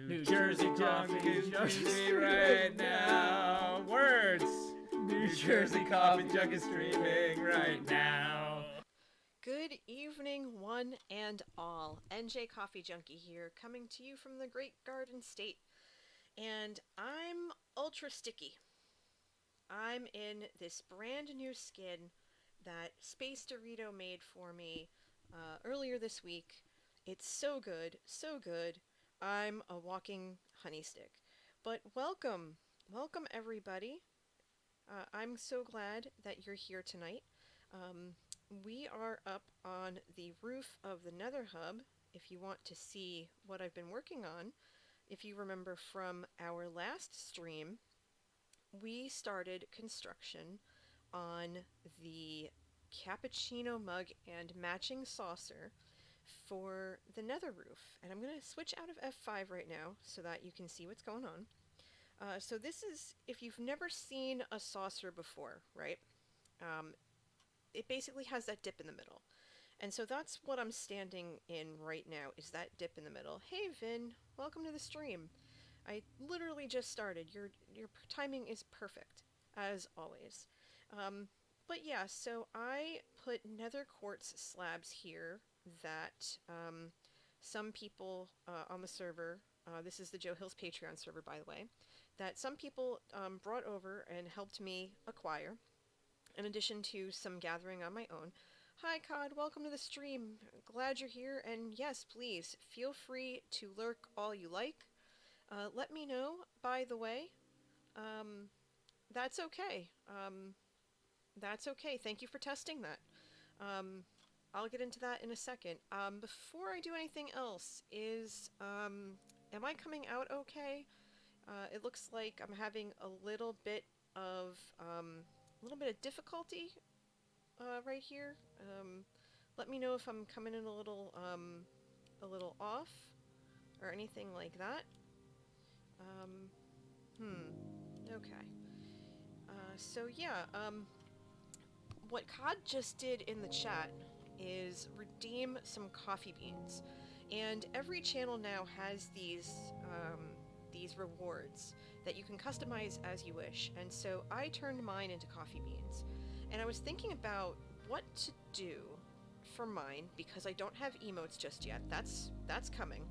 New Jersey coffee jug is streaming right now. Words. New Jersey coffee jug is streaming right now. Good evening, one and all. NJ Coffee Junkie here, coming to you from the Great Garden State. And I'm ultra sticky. I'm in this brand new skin that Space Dorito made for me earlier this week. It's so good, so good. I'm a walking honey stick. But welcome, welcome everybody. I'm so glad that you're here tonight. We are up on the roof of the Nether Hub. If you want to see what I've been working on, if you remember from our last stream, we started construction on the cappuccino mug and matching saucer for the nether roof. And I'm going to switch out of F5 right now so that you can see what's going on. So this is, if you've never seen a saucer before, right? It basically has that dip in the middle. And so that's what I'm standing in right now, is that dip in the middle. Hey Vin, welcome to the stream. I literally just started. Your timing is perfect, as always. But yeah, so I put nether quartz slabs here that some people on the server, this is the Joe Hills Patreon server by the way, that some people brought over and helped me acquire, in addition to some gathering on my own. Hi Cod, welcome to the stream. Glad you're here, and yes, please, feel free to lurk all you like. Let me know, by the way. That's okay. That's okay. Thank you for testing that. I'll get into that in a second. Before I do anything else, am I coming out okay? It looks like I'm having a little bit of difficulty right here. Let me know if I'm coming in a little off or anything like that. Okay. So yeah, what COD just did in the chat is redeem some coffee beans. And every channel now has these rewards that you can customize as you wish. And so I turned mine into coffee beans. And I was thinking about what to do for mine, because I don't have emotes just yet. That's coming.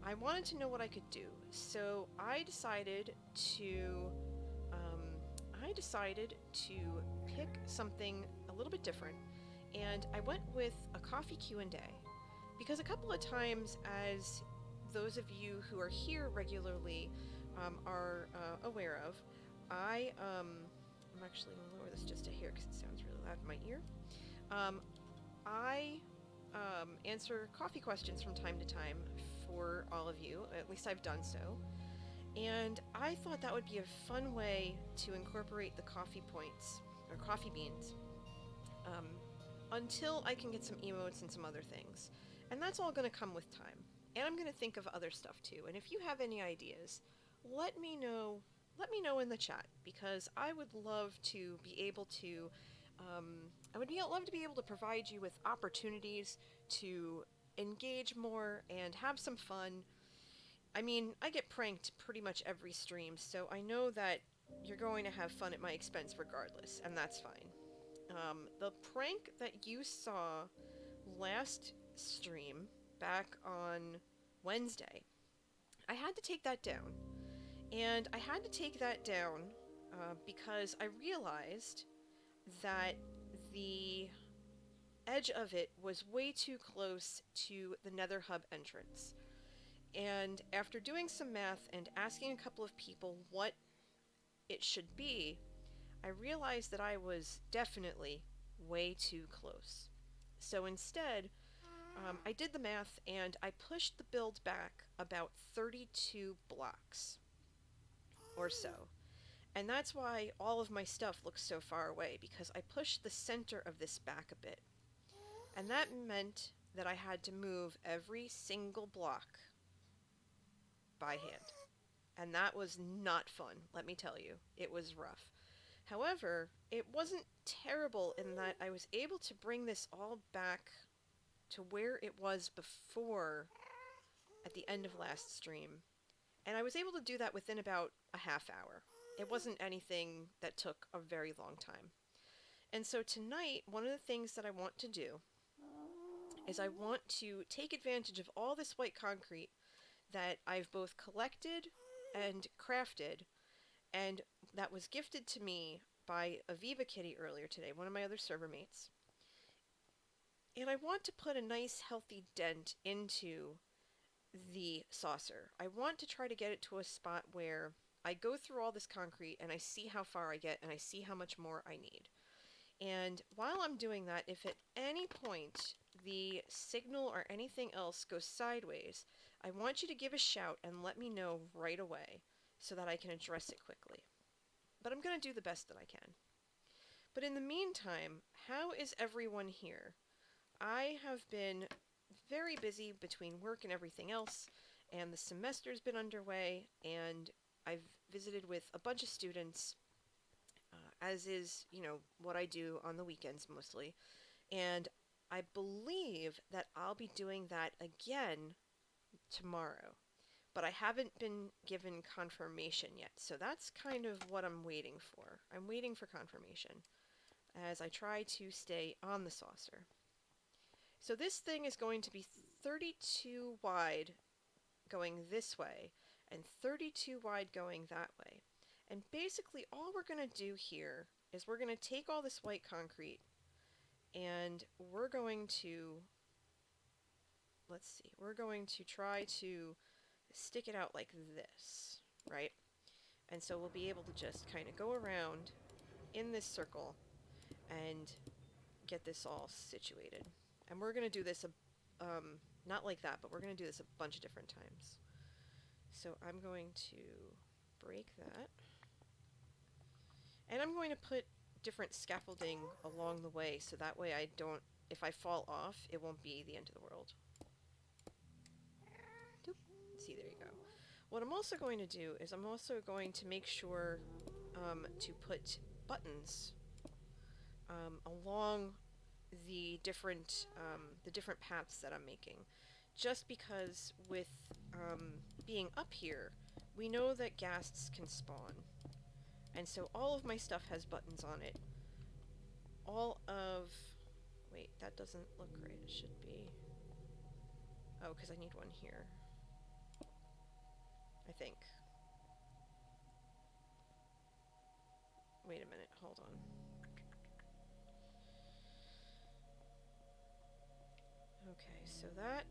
I wanted to know what I could do. So I decided to pick something a little bit different, and I went with a coffee Q&A, because a couple of times, as those of you who are here regularly are aware of, I'm actually going to lower this just a hair because it sounds really loud in my ear. I answer coffee questions from time to time for all of you, at least I've done so. And I thought that would be a fun way to incorporate the coffee points, or coffee beans, until I can get some emotes and some other things. And that's all going to come with time. And I'm going to think of other stuff too. And if you have any ideas, let me know in the chat, because I would love to be able to, love to be able to provide you with opportunities to engage more and have some fun. I mean, I get pranked pretty much every stream, so I know that you're going to have fun at my expense regardless, and that's fine. The prank that you saw last stream, back on Wednesday, I had to take that down. And I had to take that down because I realized that the edge of it was way too close to the Nether Hub entrance. And after doing some math and asking a couple of people what it should be, I realized that I was definitely way too close. So instead, I did the math and I pushed the build back about 32 blocks or so. And that's why all of my stuff looks so far away, because I pushed the center of this back a bit. And that meant that I had to move every single block by hand. And that was not fun, let me tell you. It was rough. However, it wasn't terrible in that I was able to bring this all back to where it was before at the end of last stream. And I was able to do that within about a half hour. It wasn't anything that took a very long time. And so tonight, one of the things that I want to do is I want to take advantage of all this white concrete that I've both collected and crafted, and that was gifted to me by Aviva Kitty earlier today, one of my other server mates. And I want to put a nice healthy dent into the saucer. I want to try to get it to a spot where I go through all this concrete and I see how far I get and I see how much more I need. And while I'm doing that, if at any point the signal or anything else goes sideways, I want you to give a shout and let me know right away so that I can address it quickly. But I'm going to do the best that I can. But in the meantime, how is everyone here? I have been very busy between work and everything else, and the semester's been underway, and I've visited with a bunch of students, as is, what I do on the weekends mostly. And I believe that I'll be doing that again tomorrow. But I haven't been given confirmation yet, so that's kind of what I'm waiting for. I'm waiting for confirmation as I try to stay on the saucer. So this thing is going to be 32 wide going this way and 32 wide going that way. And basically all we're going to do here is we're going to take all this white concrete and we're going to, we're going to try to stick it out like this, right? And so we'll be able to just kind of go around in this circle and get this all situated. And we're going to do this, not like that, but we're going to do this a bunch of different times. So I'm going to break that. And I'm going to put different scaffolding along the way so that way I don't, if I fall off, it won't be the end of the world. Doop. See, there you go. What I'm also going to do is I'm also going to make sure to put buttons along the different paths that I'm making, just because with being up here, we know that ghasts can spawn, and so all of my stuff has buttons on it. Wait, that doesn't look right. It should be. Oh, because I need one here. I think. Wait a minute. Hold on. Okay, so that.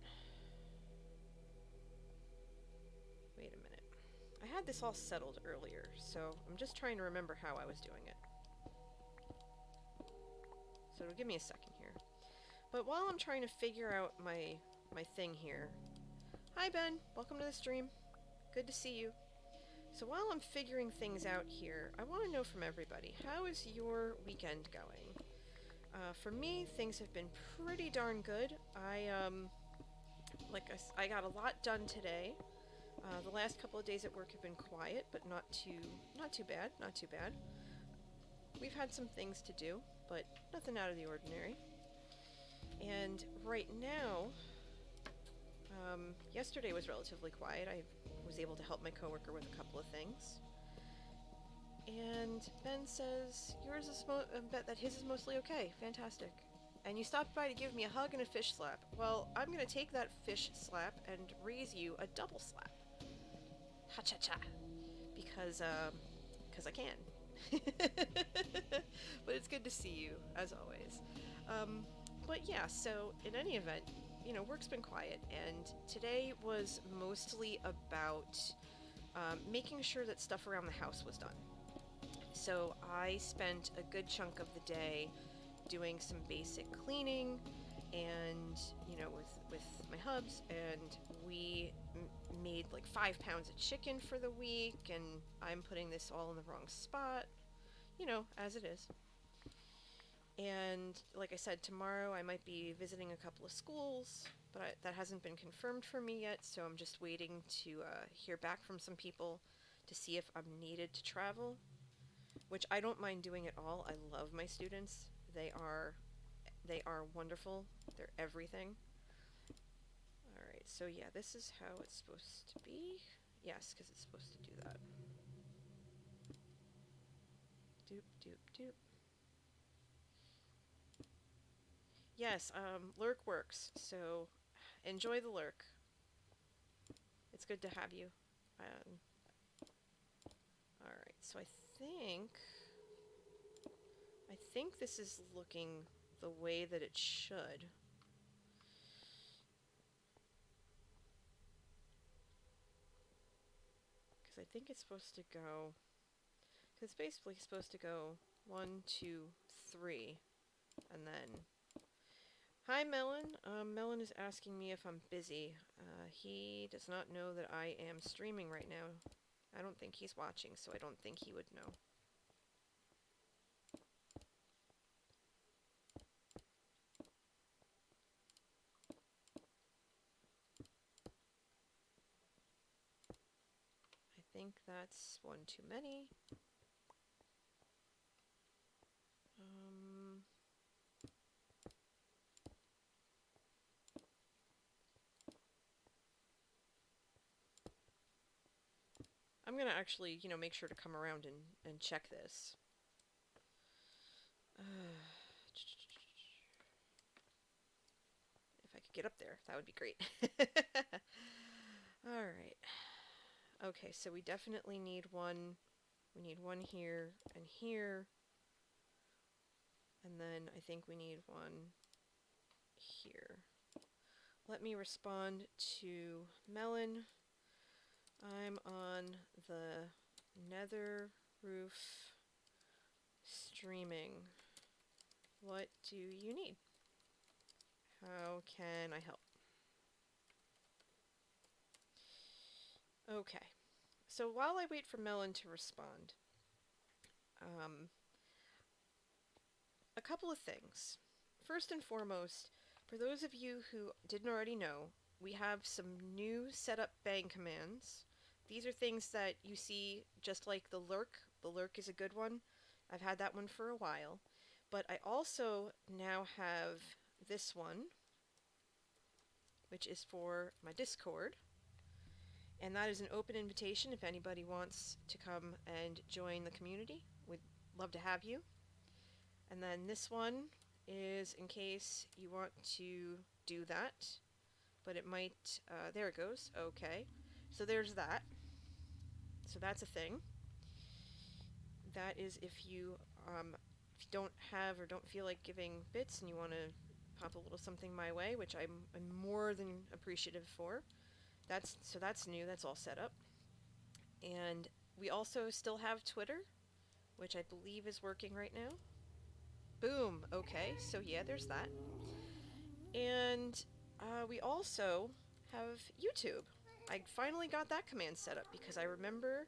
Wait a minute. I had this all settled earlier, so I'm just trying to remember how I was doing it. So it'll give me a second here. But while I'm trying to figure out my thing here. Hi Ben, welcome to the stream. Good to see you. So while I'm figuring things out here, I want to know from everybody, how is your weekend going? For me, things have been pretty darn good. I got a lot done today. The last couple of days at work have been quiet, but not too bad. We've had some things to do, but nothing out of the ordinary. And right now, yesterday was relatively quiet. I was able to help my coworker with a couple of things. And Ben says that his is mostly okay. Fantastic. And you stopped by to give me a hug and a fish slap. Well, I'm gonna take that fish slap and raise you a double slap. Ha cha cha. Because I can. But it's good to see you, as always. But yeah, so in any event, work's been quiet, and today was mostly about making sure that stuff around the house was done. So I spent a good chunk of the day doing some basic cleaning and, with my hubs, and we made like 5 pounds of chicken for the week, and I'm putting this all in the wrong spot, as it is. And like I said, tomorrow I might be visiting a couple of schools, but that hasn't been confirmed for me yet, so I'm just waiting to hear back from some people to see if I'm needed to travel, which I don't mind doing at all. I love my students. They are wonderful. They're everything. Alright, so yeah, this is how it's supposed to be. Yes, because it's supposed to do that. Doop, doop, doop. Yes, lurk works, so enjoy the lurk. It's good to have you. Um, Alright, so I think this is looking the way that it should. Because I think it's supposed to go... Because it's basically supposed to go 1, 2, 3, and then... Hi, Melon. Melon is asking me if I'm busy. He does not know that I am streaming right now. I don't think he's watching, so I don't think he would know. I think that's one too many. I'm gonna actually, make sure to come around and check this. If I could get up there, that would be great. Alright. Okay, so we definitely need one. We need one here and here. And then I think we need one here. Let me respond to Melon. I'm on the nether roof streaming. What do you need? How can I help? Okay. So while I wait for Melon to respond, a couple of things. First and foremost, for those of you who didn't already know, we have some new setup bang commands. These are things that you see just like the lurk. The lurk is a good one. I've had that one for a while. But I also now have this one, which is for my Discord. And that is an open invitation if anybody wants to come and join the community. We'd love to have you. And then this one is in case you want to do that. But it might... there it goes. Okay. So there's that. So that's a thing. That is if you don't have or don't feel like giving bits and you want to pop a little something my way, which I'm more than appreciative for. So that's new. That's all set up. And we also still have Twitter, which I believe is working right now. Boom. Okay, so yeah, there's that. And we also have YouTube. I finally got that command set up because I remember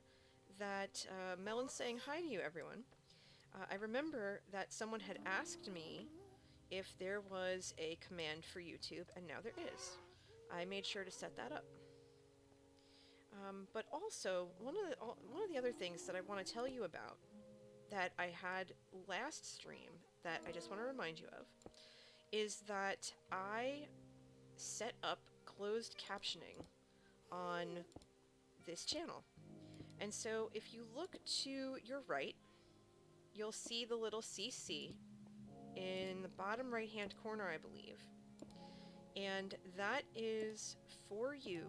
that Melon's saying hi to you, everyone. I remember that someone had asked me if there was a command for YouTube, and now there is. I made sure to set that up. But also, one of the other things that I want to tell you about that I had last stream that I just want to remind you of is that I set up closed captioning on this channel. And so if you look to your right, you'll see the little CC in the bottom right hand corner, I believe. And that is for you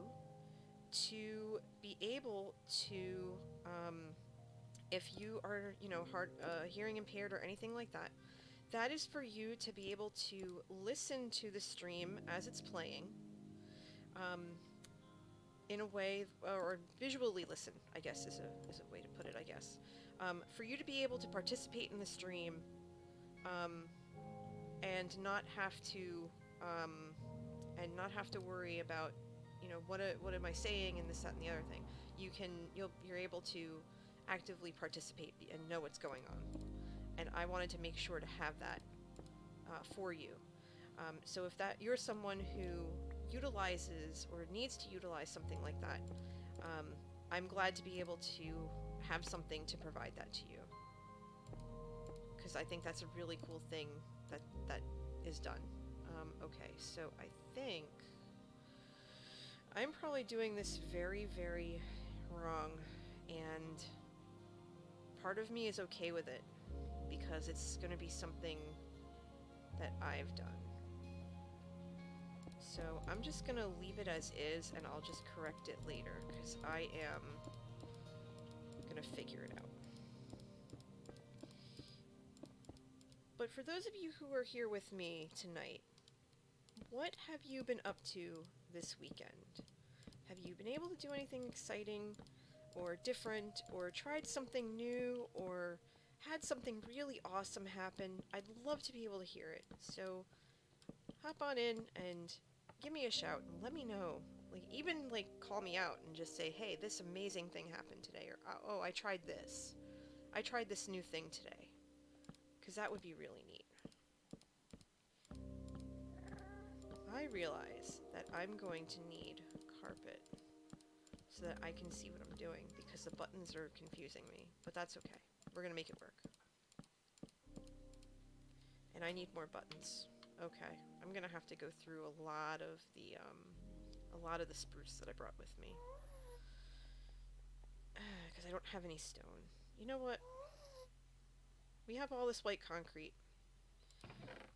to be able to, if you are, hearing impaired or anything like that, that is for you to be able to listen to the stream as it's playing, in a way, or visually listen, I guess is a way to put it, I guess. For you to be able to participate in the stream, and not have to, worry about, what am I saying and this, that, and the other thing. You're able to actively participate and know what's going on. And I wanted to make sure to have that for you. So if you're someone who utilizes or needs to utilize something like that, I'm glad to be able to have something to provide that to you. Because I think that's a really cool thing that is done. Okay, so I think I'm probably doing this very, very wrong, and part of me is okay with it because it's going to be something that I've done. So I'm just going to leave it as is, and I'll just correct it later because I am going to figure it out. But for those of you who are here with me tonight, what have you been up to this weekend? Have you been able to do anything exciting or different, or tried something new, or had something really awesome happen? I'd love to be able to hear it. So hop on in and give me a shout and let me know. Like, even like call me out and just say, hey, this amazing thing happened today, or oh, I tried this. I tried this new thing today. Because that would be really neat. I realize that I'm going to need carpet so that I can see what I'm doing because the buttons are confusing me, but that's okay. We're gonna make it work. And I need more buttons. Okay, I'm gonna have to go through a lot of the spruce that I brought with me because I don't have any stone. You know what? We have all this white concrete.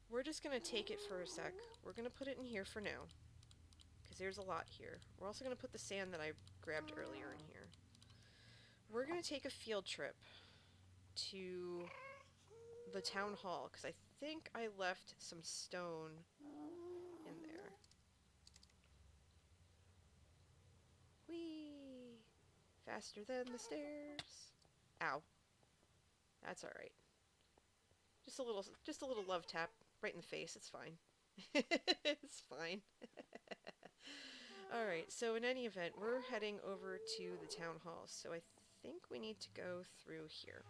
We're just gonna take it for a sec. We're gonna put it in here for now because there's a lot here. We're also gonna put the sand that I grabbed earlier in here. We're gonna take a field trip to the town hall because I think I left some stone in there. Whee! Faster than the stairs. Ow. That's alright. Just a little love tap right in the face. It's fine. It's fine. Alright, so in any event, we're heading over to the town hall. So I think we need to go through here.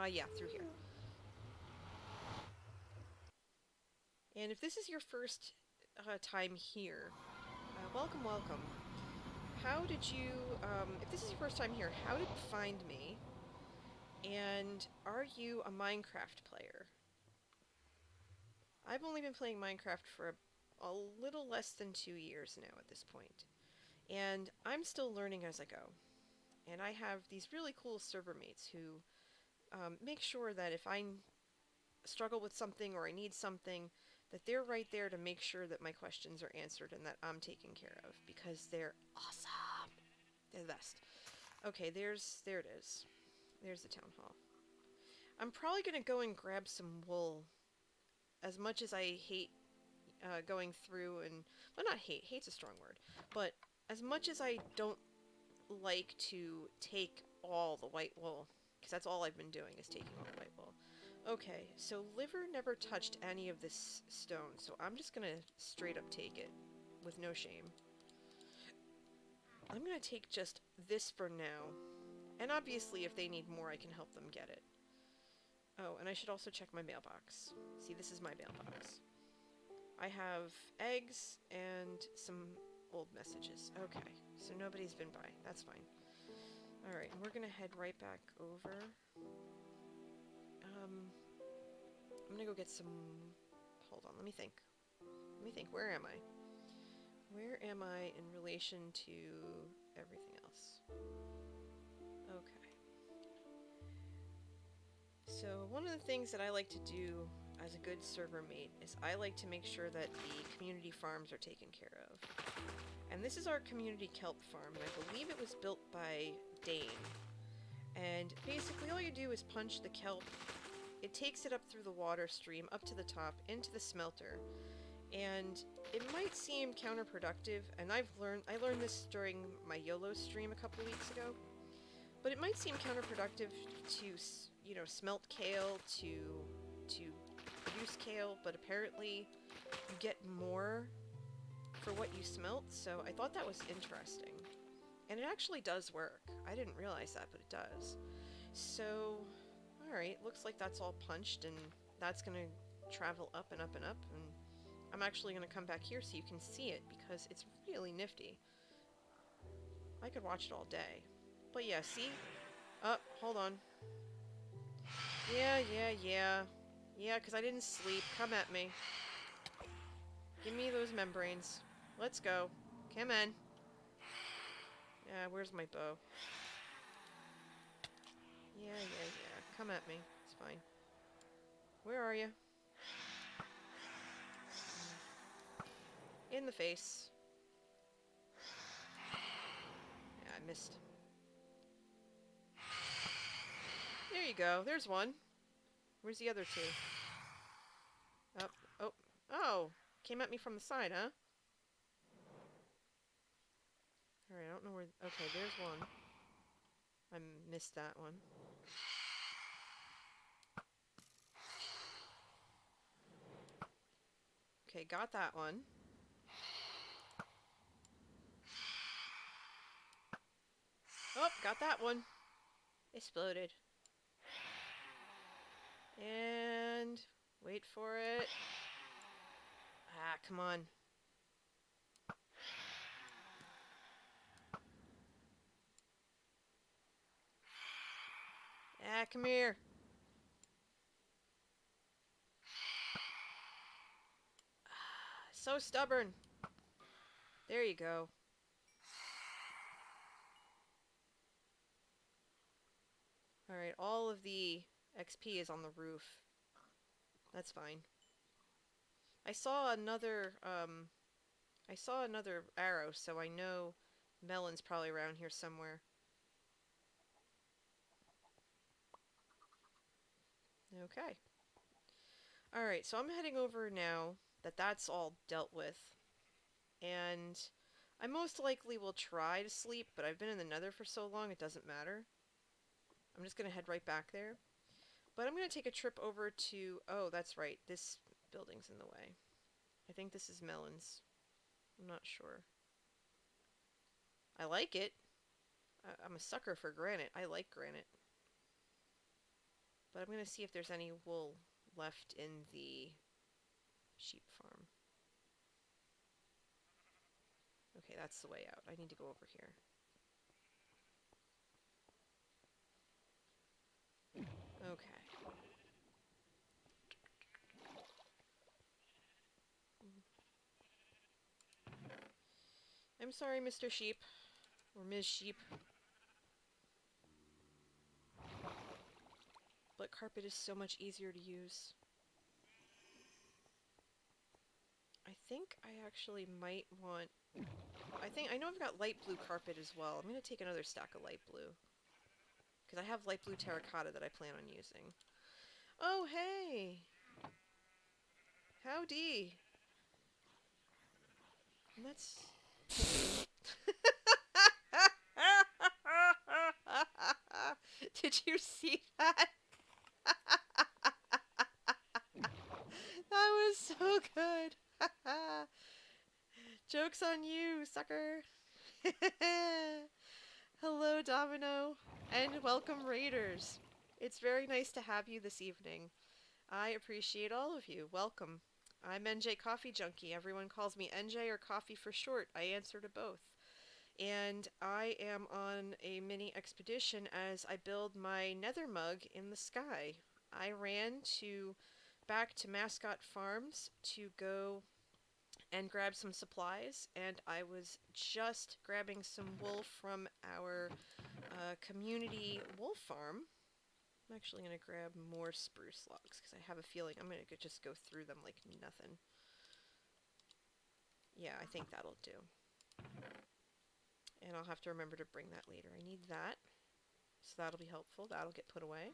Yeah, through here. And if this is your first time here, welcome, welcome. How did you, if this is your first time here, how did you find me? And are you a Minecraft player? I've only been playing Minecraft for a little less than 2 years now at this point. And I'm still learning as I go. And I have these really cool server mates who make sure that if I struggle with something or I need something, that they're right there to make sure that my questions are answered and that I'm taken care of, because they're awesome. They're the best. Okay, there it is. There's the town hall. I'm probably gonna go and grab some wool. As much as I hate going through and, well, not hate, hate's a strong word, but as much as I don't like to take all the white wool, because that's all I've been doing is taking all the white wool. Okay, so Liver never touched any of this stone, so I'm just gonna straight up take it with no shame. I'm gonna take just this for now, and obviously if they need more I can help them get it. Oh, and I should also check my mailbox. See, this is my mailbox. I have eggs and some old messages. Okay, so nobody's been by. That's fine. Alright, and we're gonna head right back over. I'm gonna go get some... Hold on, let me think. Where am I? Where am I in relation to everything else? Okay. So, one of the things that I like to do as a good server mate is I like to make sure that the community farms are taken care of. And this is our community kelp farm, and I believe it was built by Dane. And basically all you do is punch the kelp. It takes it up through the water stream, up to the top, into the smelter. And it might seem counterproductive, and I learned this during my YOLO stream a couple weeks ago, but it might seem counterproductive to, you know, smelt kale, to produce kale, but apparently you get more for what you smelt, so I thought that was interesting. And it actually does work. I didn't realize that, but it does. So, alright, looks like that's all punched, and that's gonna travel up and up and up, and I'm actually gonna come back here so you can see it, because it's really nifty. I could watch it all day. But yeah, see? Oh, hold on. Yeah, because I didn't sleep. Come at me. Give me those membranes. Let's go. Come in. Yeah, where's my bow? Yeah. Come at me. It's fine. Where are you? In the face. Yeah, I missed. There you go. There's one. Where's the other two? Up. Oh. Oh. Came at me from the side, huh? Alright, I don't know where... Okay, there's one. I missed that one. Okay, got that one. Oh, got that one. Exploded. And... wait for it. Ah, come on. Ah, come here. So stubborn. There you go. Alright, all of the XP is on the roof. That's fine. I saw another arrow, so I know Melon's probably around here somewhere. Okay. Alright, so I'm heading over now that that's all dealt with. And I most likely will try to sleep, but I've been in the Nether for so long it doesn't matter. I'm just going to head right back there. But I'm going to take a trip over to... oh, that's right. This building's in the way. I think this is Melon's. I'm not sure. I like it. I'm a sucker for granite. I like granite. But I'm going to see if there's any wool left in the sheep farm. Okay, that's the way out. I need to go over here. Okay. I'm sorry, Mr. Sheep. Or Ms. Sheep. But carpet is so much easier to use. I think I actually might want... I know I've got light blue carpet as well. I'm going to take another stack of light blue. Because I have light blue terracotta that I plan on using. Oh, hey! Howdy! And that's... Did you see that? That was so good. Joke's on you, sucker. Hello, Domino, and welcome, Raiders. It's very nice to have you this evening. I appreciate all of you. Welcome. I'm NJ Coffee Junkie. Everyone calls me NJ or Coffee for short. I answer to both. And I am on a mini expedition as I build my nether mug in the sky. I ran back to Mascot Farms to go and grab some supplies, and I was just grabbing some wool from our community wool farm. I'm actually going to grab more spruce logs because I have a feeling I'm going to just go through them like nothing. Yeah, I think that'll do. And I'll have to remember to bring that later. I need that. So that'll be helpful. That'll get put away.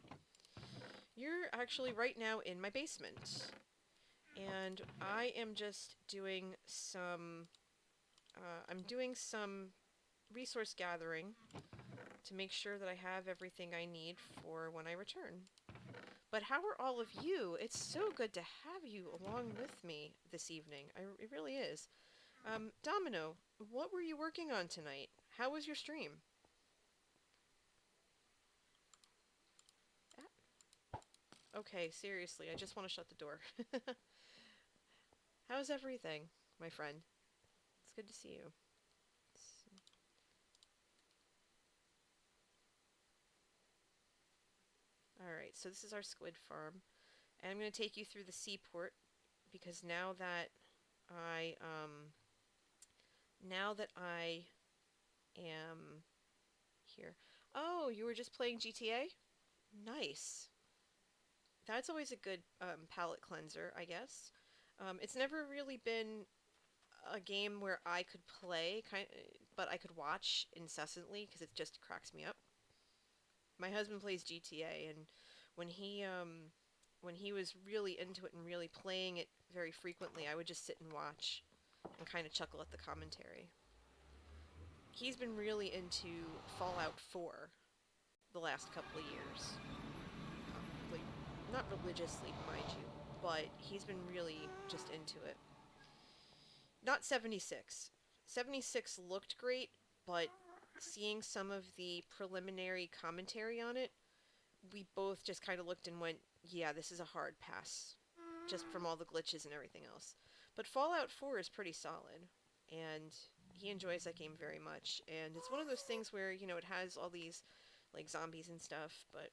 You're actually right now in my basement. And I am just doing some... I'm doing some resource gathering to make sure that I have everything I need for when I return. But how are all of you? It's so good to have you along with me this evening. It really is. Domino, what were you working on tonight? How was your stream? Okay, seriously, I just want to shut the door. How's everything, my friend? It's good to see you. Alright, so this is our squid farm. And I'm going to take you through the seaport because now that I am here. Oh, you were just playing GTA? Nice. That's always a good palate cleanser, I guess. It's never really been a game where I could play, but I could watch incessantly because it just cracks me up. My husband plays GTA, and when he um, when he was really into it and really playing it very frequently, I would just sit and watch and kind of chuckle at the commentary. He's been really into Fallout 4 the last couple of years. Like, not religiously, mind you, but he's been really just into it. Not 76. 76 looked great, but seeing some of the preliminary commentary on it, we both just kind of looked and went, yeah, this is a hard pass, just from all the glitches and everything else. But Fallout 4 is pretty solid, and he enjoys that game very much. And it's one of those things where, it has all these, like, zombies and stuff, but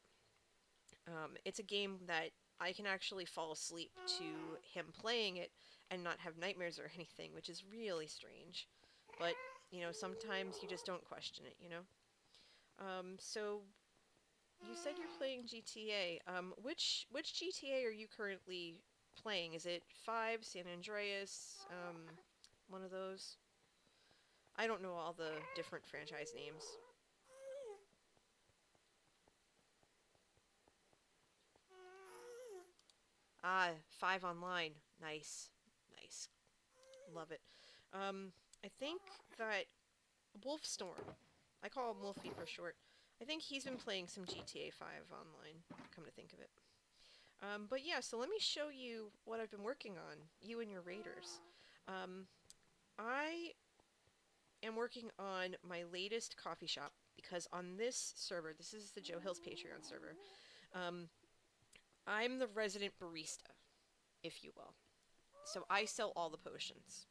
it's a game that I can actually fall asleep to him playing it and not have nightmares or anything, which is really strange. But, sometimes you just don't question it. So you said you're playing GTA. Which GTA are you currently playing? Is it 5, San Andreas, one of those? I don't know all the different franchise names. Ah, 5 online. Nice. Nice. Love it. I think that Wolfstorm, I call him Wolfie for short. I think he's been playing some GTA 5 online, come to think of it. But yeah, so let me show you what I've been working on, you and your raiders. Um, I am working on my latest coffee shop because on this server, this is the Joe Hills Patreon server, um, I'm the resident barista, if you will. So I sell all the potions.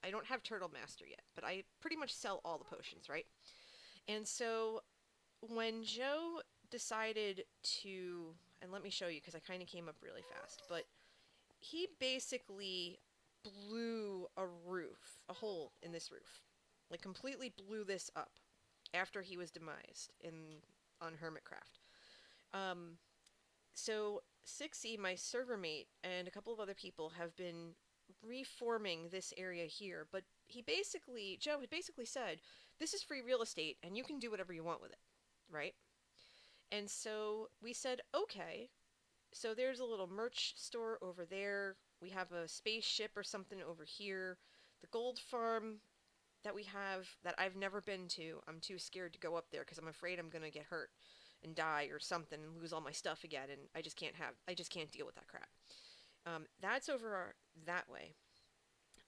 I don't have Turtle Master yet, but I pretty much sell all the potions, right? And so when Joe decided to, and let me show you because I kind of came up really fast, but he basically blew a hole in this roof. Like completely blew this up after he was demised on Hermitcraft. Um, so 6E, my server mate, and a couple of other people have been reforming this area here, but Joe had basically said, this is free real estate and you can do whatever you want with it, right? And so we said, okay. So there's a little merch store over there. We have a spaceship or something over here. The gold farm that we have that I've never been to, I'm too scared to go up there because I'm afraid I'm going to get hurt and die or something and lose all my stuff again, and I just can't deal with that crap. That's over that way.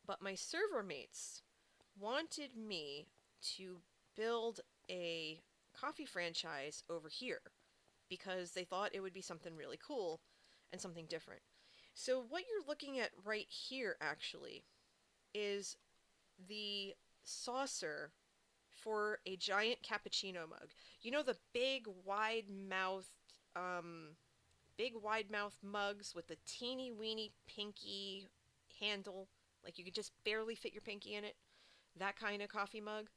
But my server mates wanted me to build a coffee franchise over here because they thought it would be something really cool and something different. So what you're looking at right here actually is the saucer for a giant cappuccino mug. You know the um, big wide mouth mugs with the teeny weeny pinky handle, like you could just barely fit your pinky in it. That kind of coffee mug.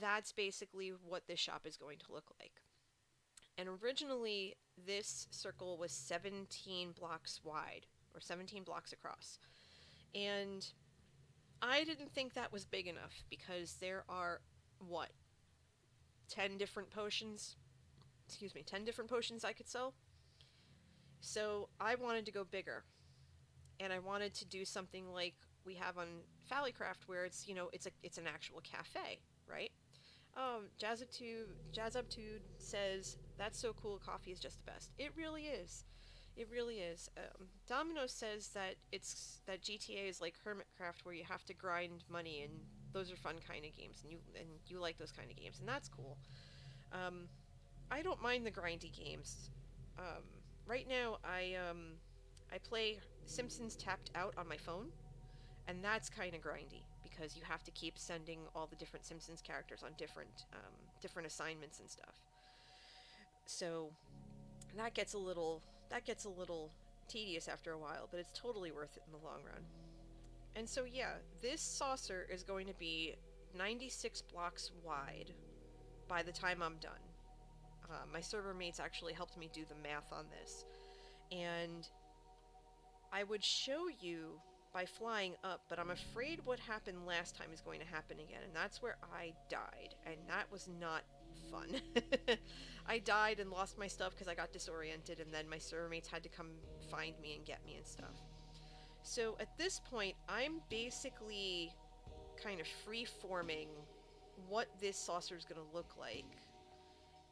That's basically what this shop is going to look like. And originally, this circle was 17 blocks wide, or 17 blocks across. And I didn't think that was big enough because there are, what, 10 different potions? Excuse me, 10 different potions I could sell? So I wanted to go bigger. And I wanted to do something like we have on Fallycraft where it's an actual cafe, right? Jazzuptude says, that's so cool, coffee is just the best. It really is. It really is. Domino says that that GTA is like Hermitcraft where you have to grind money and those are fun kind of games and you like those kind of games and that's cool. Um, I don't mind the grindy games. Um, right now I play Simpsons Tapped Out on my phone and that's kind of grindy because you have to keep sending all the different Simpsons characters on different assignments and stuff. So that gets a little tedious after a while, but it's totally worth it in the long run. And so yeah, this saucer is going to be 96 blocks wide by the time I'm done. My server mates actually helped me do the math on this. And I would show you by flying up, but I'm afraid what happened last time is going to happen again, and that's where I died, and that was not fun. I died and lost my stuff because I got disoriented, and then my server mates had to come find me and get me and stuff. So at this point, I'm basically kind of free-forming what this saucer is going to look like.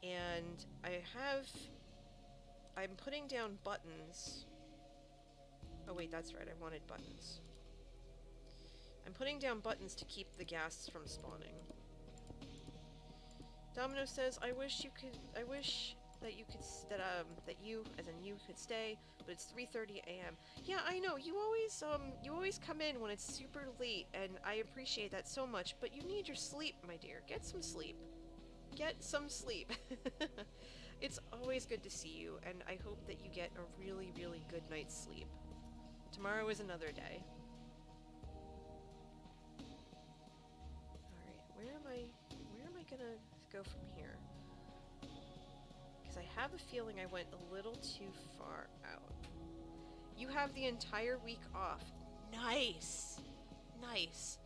And I'm putting down buttons. Oh wait, that's right, I wanted buttons. I'm putting down buttons to keep the ghasts from spawning. Domino says, I wish that you could, that you, as in you, could stay, but it's 3:30 a.m. Yeah, I know, you always come in when it's super late, and I appreciate that so much, but you need your sleep, my dear. Get some sleep. Get some sleep. It's always good to see you, and I hope that you get a really, really good night's sleep. Tomorrow is another day. Alright, where am I gonna go from here? Because I have a feeling I went a little too far out. You have the entire week off. Nice! Nice.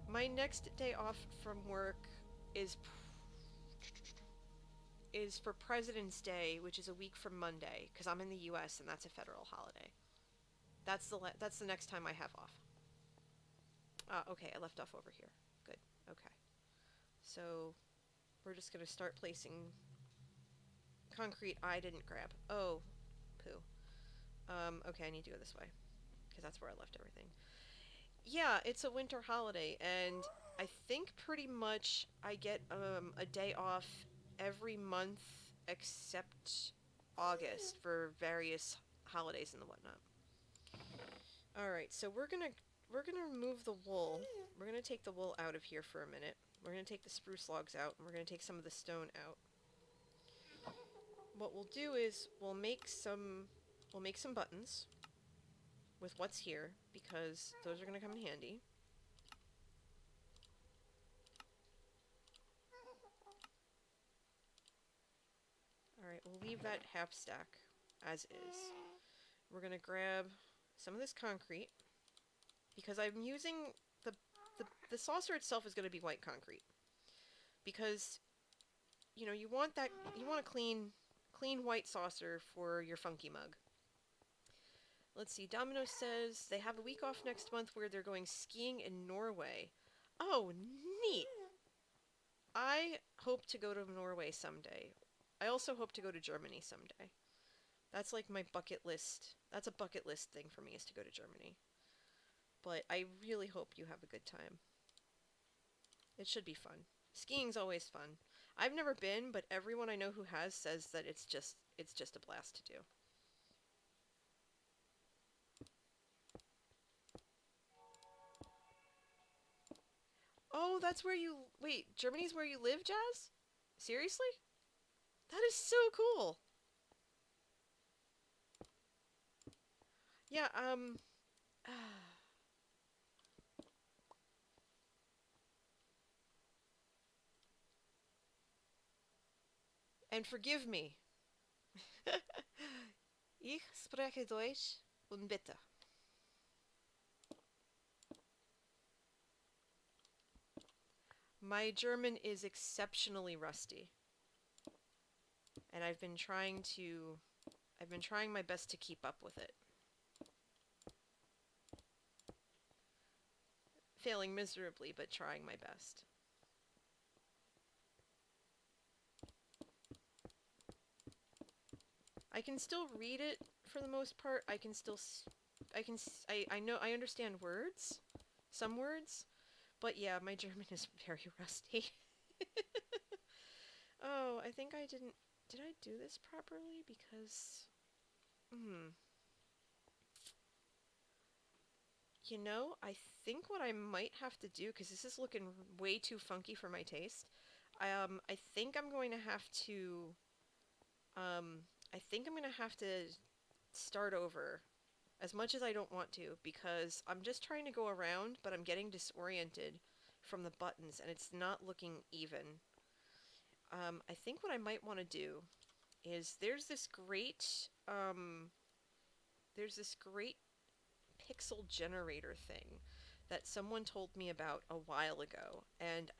My next day off from work is for President's Day, which is a week from Monday, because I'm in the US and that's a federal holiday. That's the next time I have off. Okay, I left off over here. Good. Okay. So, we're just gonna start placing concrete I didn't grab. Oh, poo. Okay, I need to go this way, because that's where I left everything. Yeah, it's a winter holiday, and I think pretty much I get a day off every month except August for various holidays and the whatnot. Alright, so we're gonna remove the wool. We're gonna take the wool out of here for a minute. We're gonna take the spruce logs out, and we're gonna take some of the stone out. What we'll do is we'll make some buttons with what's here, because those are gonna come in handy. Alright, we'll leave that half stack as is. We're gonna grab some of this concrete, because I'm using the saucer itself is gonna be white concrete. Because, you know, you want a clean white saucer for your funky mug. Let's see, Domino says they have a week off next month where they're going skiing in Norway. Oh, neat! I hope to go to Norway someday. I also hope to go to Germany someday. That's like my bucket list. That's a bucket list thing for me, is to go to Germany. But I really hope you have a good time. It should be fun. Skiing's always fun. I've never been, but everyone I know who has says that it's just a blast to do. Oh, that's where you... Wait, Germany's where you live, Jazz? Seriously? That is so cool! Yeah, and forgive me. Ich spreche Deutsch und bitte. My German is exceptionally rusty. And I've been trying my best to keep up with it. Failing miserably, but trying my best. I can still read it for the most part. I understand words, some words, but yeah, my German is very rusty. Oh, I think did I do this properly? Because, you know, I think what I might have to do, because this is looking way too funky for my taste, I think I'm going to have to, start over, as much as I don't want to, because I'm just trying to go around, but I'm getting disoriented from the buttons, and it's not looking even. I think what I might want to do is there's this great pixel generator thing that someone told me about a while ago, and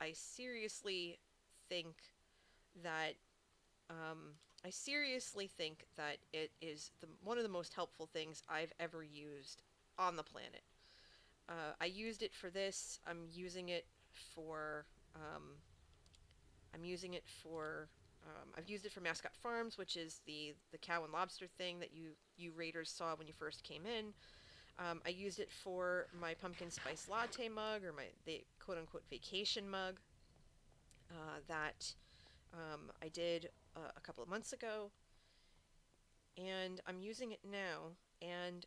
think that um, I seriously think that it is one of the most helpful things I've ever used on the planet. I used it for this. For um, I'm using it for I've used it for Mascot Farms, which is the cow and lobster thing that you raiders saw when you first came in. I used it for my pumpkin spice latte mug, or my the quote unquote vacation mug that I did a couple of months ago, and I'm using it now. And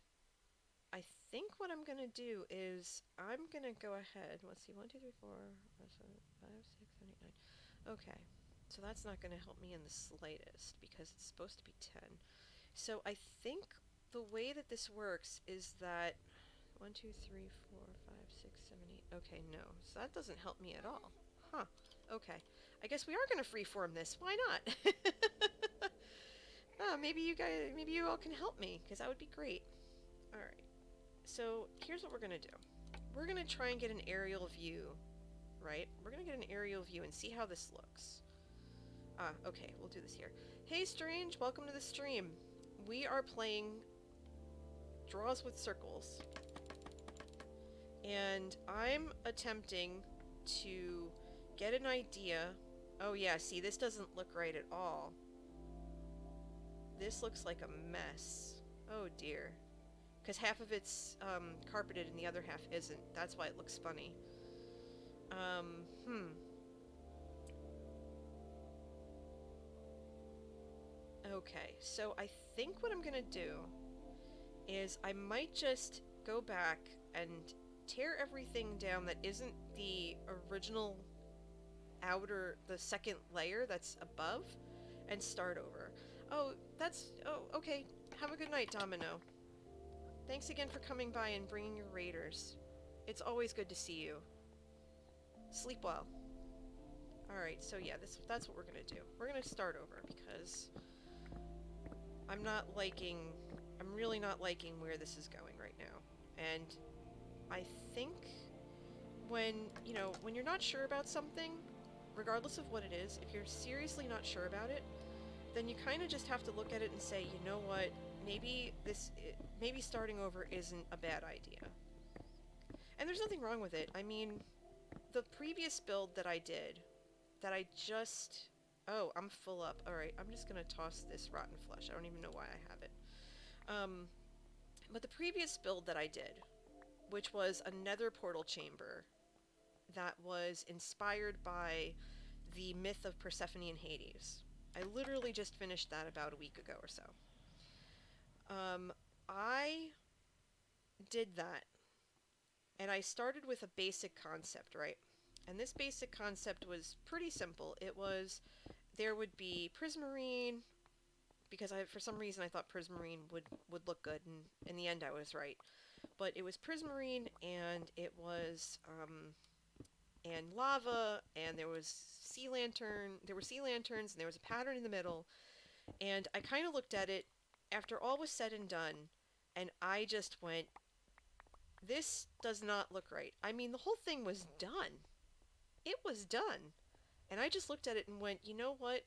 I think what I'm gonna do is I'm gonna go ahead. Let's see, 1, 2, 3, 4, 5, 6, 7, 8, 9. Okay, so that's not gonna help me in the slightest because it's supposed to be 10. So I think the way that this works is that 1, 2, 3, 4, 5, 6, 7, 8. Okay, no. So that doesn't help me at all. Huh. Okay. I guess we are going to freeform this. Why not? Maybe you all can help me, because that would be great. Alright. So here's what we're going to do. We're going to try and get an aerial view, right? We're going to get an aerial view and see how this looks. Okay. We'll do this here. Hey, Strange. Welcome to the stream. We are playing Draws with Circles. And I'm attempting to get an idea. Oh yeah, see, this doesn't look right at all. This looks like a mess. Oh dear. Because half of it's carpeted and the other half isn't. That's why it looks funny. Okay, so I think what I'm gonna do is I might just go back and tear everything down that isn't the original the second layer that's above, and start over. Oh, okay. Have a good night, Domino. Thanks again for coming by and bringing your raiders. It's always good to see you. Sleep well. Alright, so yeah, that's what we're gonna do. We're gonna start over because I'm really not liking where this is going right now. And I think when you're not sure about something, regardless of what it is, if you're seriously not sure about it, then you kind of just have to look at it and say, you know what, maybe starting over isn't a bad idea. And there's nothing wrong with it. I mean, the previous build that I did, oh, I'm full up. Alright, I'm just gonna toss this rotten flesh. I don't even know why I have it. But the previous build that I did, which was a nether portal chamber that was inspired by the myth of Persephone and Hades. I literally just finished that about a week ago or so. I did that, and I started with a basic concept, right? And this basic concept was pretty simple. It was, there would be prismarine, because for some reason I thought prismarine would look good, and in the end I was right. But it was prismarine, and it was, and lava, and there was there were sea lanterns, and there was a pattern in the middle, and I kind of looked at it after all was said and done, and I just went, this does not look right. I mean, the whole thing was done. It was done. And I just looked at it and went, you know what?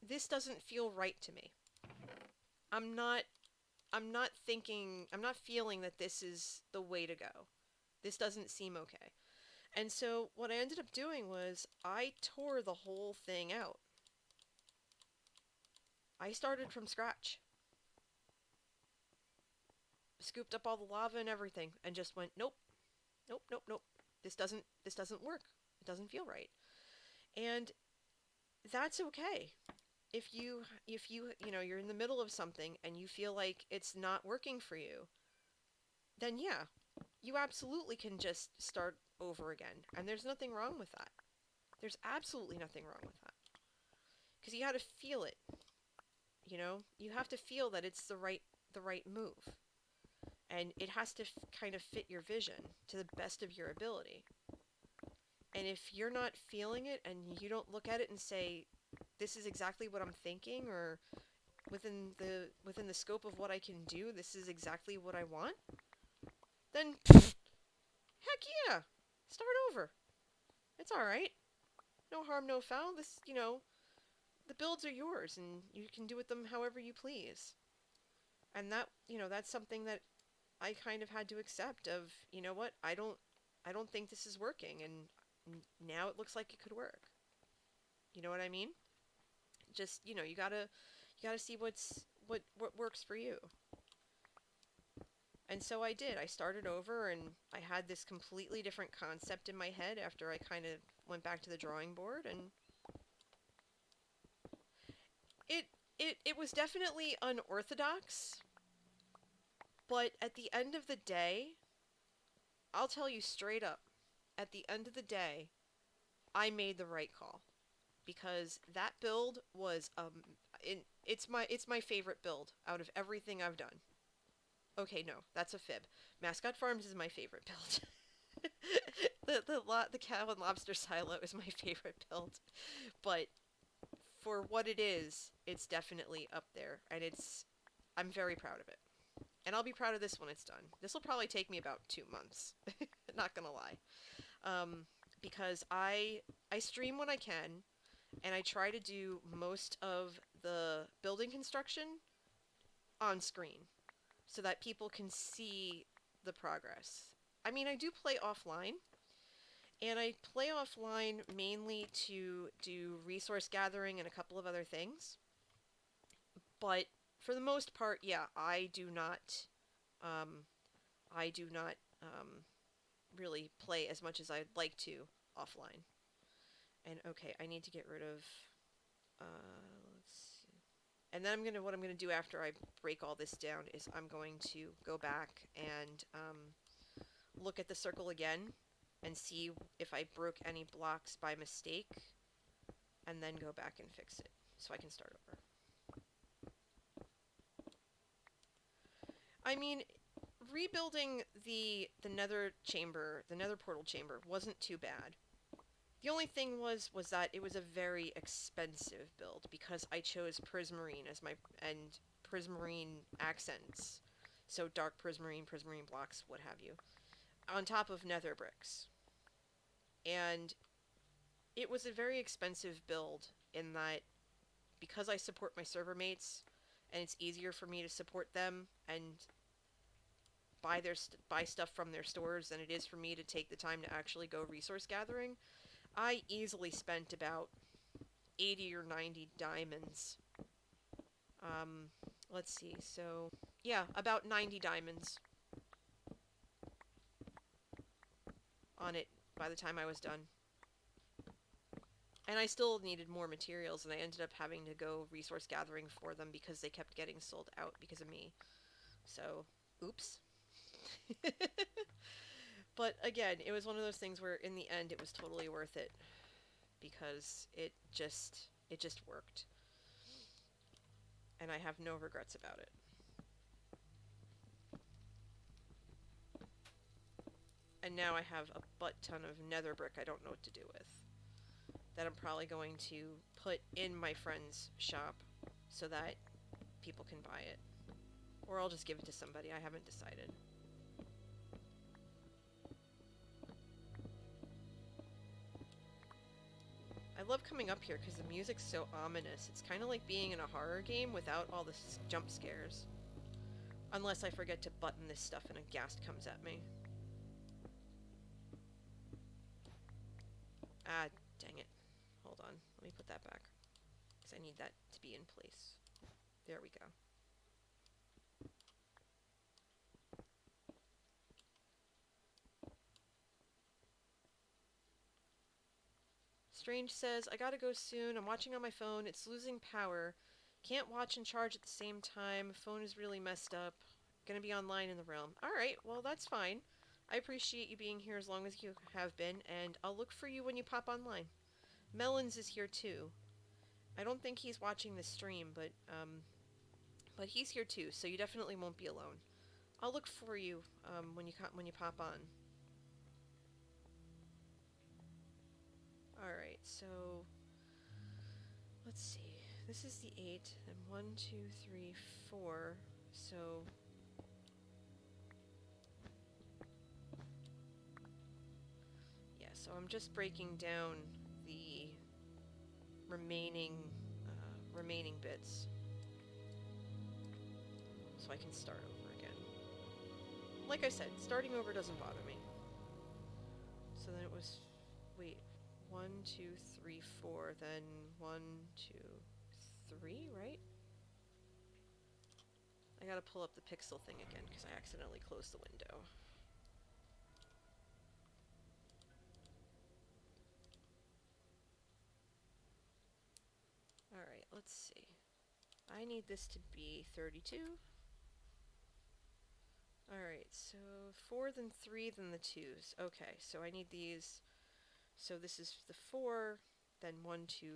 This doesn't feel right to me. I'm not feeling that this is the way to go. This doesn't seem okay. And so what I ended up doing was I tore the whole thing out. I started from scratch. Scooped up all the lava and everything and just went, nope. Nope, nope, nope. This doesn't work. It doesn't feel right. And that's okay. If you're in the middle of something and you feel like it's not working for you, then yeah, you absolutely can just start over again. And there's nothing wrong with that. There's absolutely nothing wrong with that. Because you got to feel it. You have to feel that it's the right move. And it has to kind of fit your vision to the best of your ability. And if you're not feeling it and you don't look at it and say, this is exactly what I'm thinking, or within the scope of what I can do, this is exactly what I want, then heck yeah, start over. It's all right. No harm, no foul. The builds are yours, and you can do with them however you please. And that's something that I kind of had to accept. Of what, I don't think this is working, and now it looks like it could work. You know what I mean? Just you gotta see what works for you. And so I did. I started over, and I had this completely different concept in my head after I kind of went back to the drawing board, and it it was definitely unorthodox, but at the end of the day, I'll tell you straight up, at the end of the day, I made the right call, because that build was it's my favorite build out of everything I've done. Okay, no, that's a fib. Mascot Farms is my favorite build. The cow and lobster silo is my favorite build, but for what it is, it's definitely up there, and I'm very proud of it. And I'll be proud of this when it's done. This will probably take me about 2 months. Not gonna lie, um, because I stream when I can, and I try to do most of the building construction on screen so that people can see the progress. I mean, I do play offline, and I play offline mainly to do resource gathering and a couple of other things. But for the most part, yeah, um, I do not really play as much as I'd like to offline. And okay, I need to get rid of. Let's see. And then what I'm gonna do after I break all this down is I'm going to go back and look at the circle again and see if I broke any blocks by mistake, and then go back and fix it so I can start over. I mean, rebuilding the nether chamber, the nether portal chamber, wasn't too bad. The only thing was that it was a very expensive build because I chose prismarine as my and prismarine accents. So dark prismarine blocks, what have you, on top of nether bricks. And it was a very expensive build in that, because I support my server mates and it's easier for me to support them and buy stuff from their stores than it is for me to take the time to actually go resource gathering. I easily spent about 80 or 90 diamonds. Um, let's see. So, yeah, about 90 diamonds on it by the time I was done. And I still needed more materials, and I ended up having to go resource gathering for them because they kept getting sold out because of me. So, oops. But again, it was one of those things where in the end it was totally worth it because it just worked. And I have no regrets about it. And now I have a butt ton of nether brick I don't know what to do with, that I'm probably going to put in my friend's shop so that people can buy it. Or I'll just give it to somebody. I haven't decided. I love coming up here because the music's so ominous. It's kind of like being in a horror game without all the jump scares. Unless I forget to button this stuff and a ghast comes at me. Ah, dang it. Hold on. Let me put that back. Because I need that to be in place. There we go. Strange says, I gotta go soon. I'm watching on my phone. It's losing power. Can't watch and charge at the same time. Phone is really messed up. Gonna be online in the realm. Alright, well, that's fine. I appreciate you being here as long as you have been, and I'll look for you when you pop online. Melons is here too. I don't think he's watching the stream, but he's here too, so you definitely won't be alone. I'll look for you when you pop on. Alright, so let's see. This is the 8, and 1, 2, 3, 4. So yeah, so I'm just breaking down the remaining bits so I can start over again. Like I said, starting over doesn't bother me. So then it was, wait, 1, 2, 3, 4, then 1, 2, 3, right? I gotta pull up the pixel thing again because I accidentally closed the window. Alright, let's see. I need this to be 32. Alright, so 4, then 3, then the 2's. Okay, so I need these. So this is the 4, then 1, 2,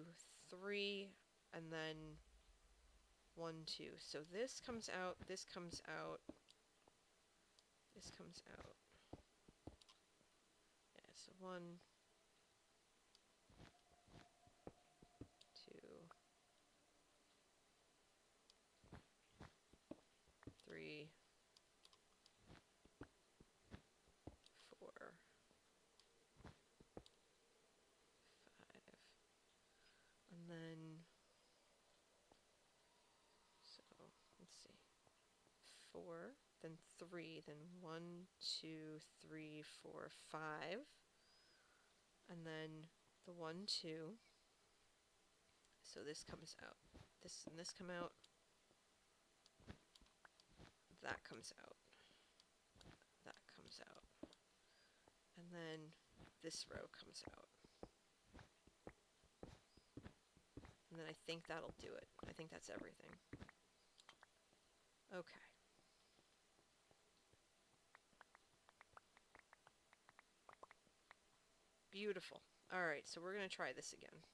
3, and then 1, 2. So this comes out, this comes out, this comes out. Yeah, so 1, 2, 3, 4, 5. And then, so let's see. 4, then 3, then 1, 2, 3, 4, 5. And then the 1, 2. So this comes out. This and this come out. That comes out. That comes out. And then this row comes out. And then I think that'll do it. I think that's everything. Okay. Beautiful. Alright, so we're going to try this again.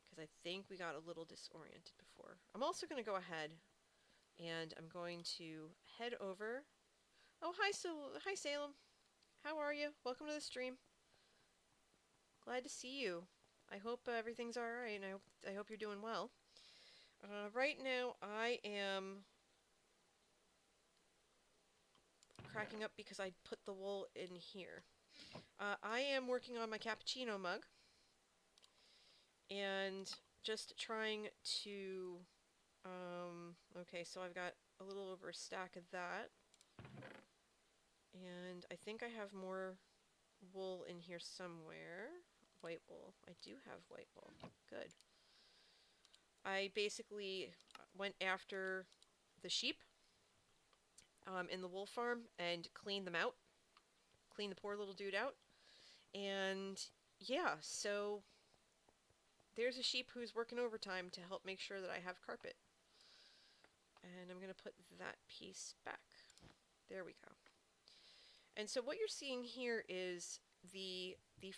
Because I think we got a little disoriented before. I'm also going to go ahead and I'm going to head over. Oh, hi Salem. How are you? Welcome to the stream. Glad to see you. I hope everything's alright, and I hope you're doing well. Right now, I am cracking up because I put the wool in here. I am working on my cappuccino mug, and just trying to, okay, so I've got a little over a stack of that, and I think I have more wool in here somewhere. White wool. I do have white wool. Good. I basically went after the sheep in the wool farm and cleaned them out. Cleaned the poor little dude out. And yeah, so there's a sheep who's working overtime to help make sure that I have carpet. And I'm going to put that piece back. There we go. And so what you're seeing here is the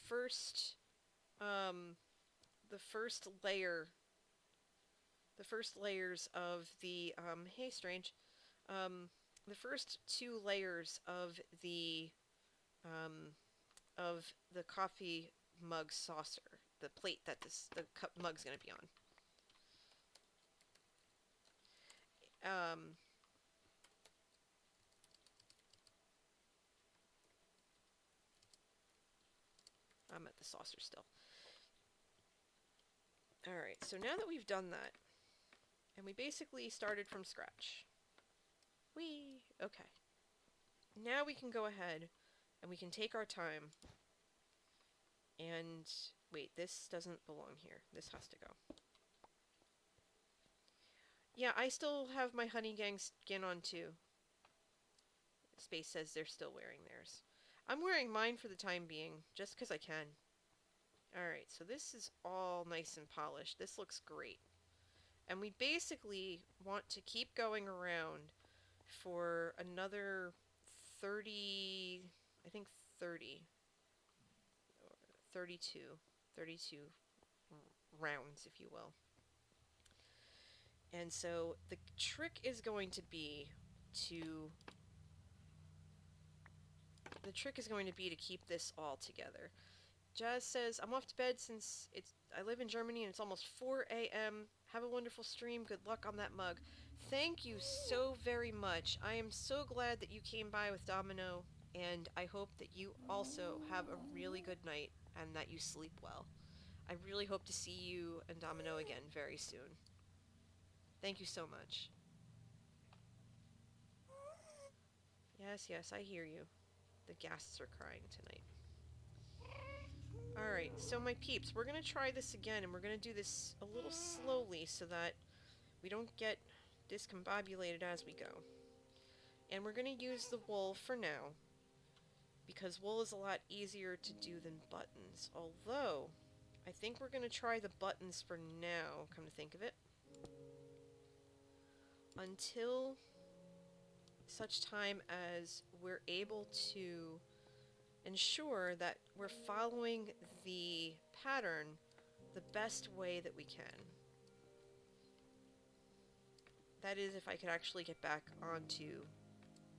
first layer, the first layers of the hey Strange, the first 2 layers of the coffee mug saucer, the plate that the cup mug's going to be on. I'm at the saucer still. Alright, so now that we've done that, and we basically started from scratch. Okay. Now we can go ahead and we can take our time and wait, this doesn't belong here. This has to go. Yeah, I still have my Honey Gang skin on too. Space says they're still wearing theirs. I'm wearing mine for the time being, just because I can. Alright, so this is all nice and polished. This looks great. And we basically want to keep going around for another 30, I think 30, 32 rounds, if you will. And so the trick is going to be to keep this all together. Jazz says, I'm off to bed since I live in Germany and it's almost 4 a.m. Have a wonderful stream. Good luck on that mug. Thank you so very much. I am so glad that you came by with Domino, and I hope that you also have a really good night and that you sleep well. I really hope to see you and Domino again very soon. Thank you so much. Yes, yes, I hear you. The ghasts are crying tonight. Alright, so my peeps, we're gonna try this again, and we're gonna do this a little slowly so that we don't get discombobulated as we go. And we're gonna use the wool for now, because wool is a lot easier to do than buttons. Although, I think we're gonna try the buttons for now, come to think of it. Until such time as we're able to ensure that we're following the pattern the best way that we can. That is, if I could actually get back onto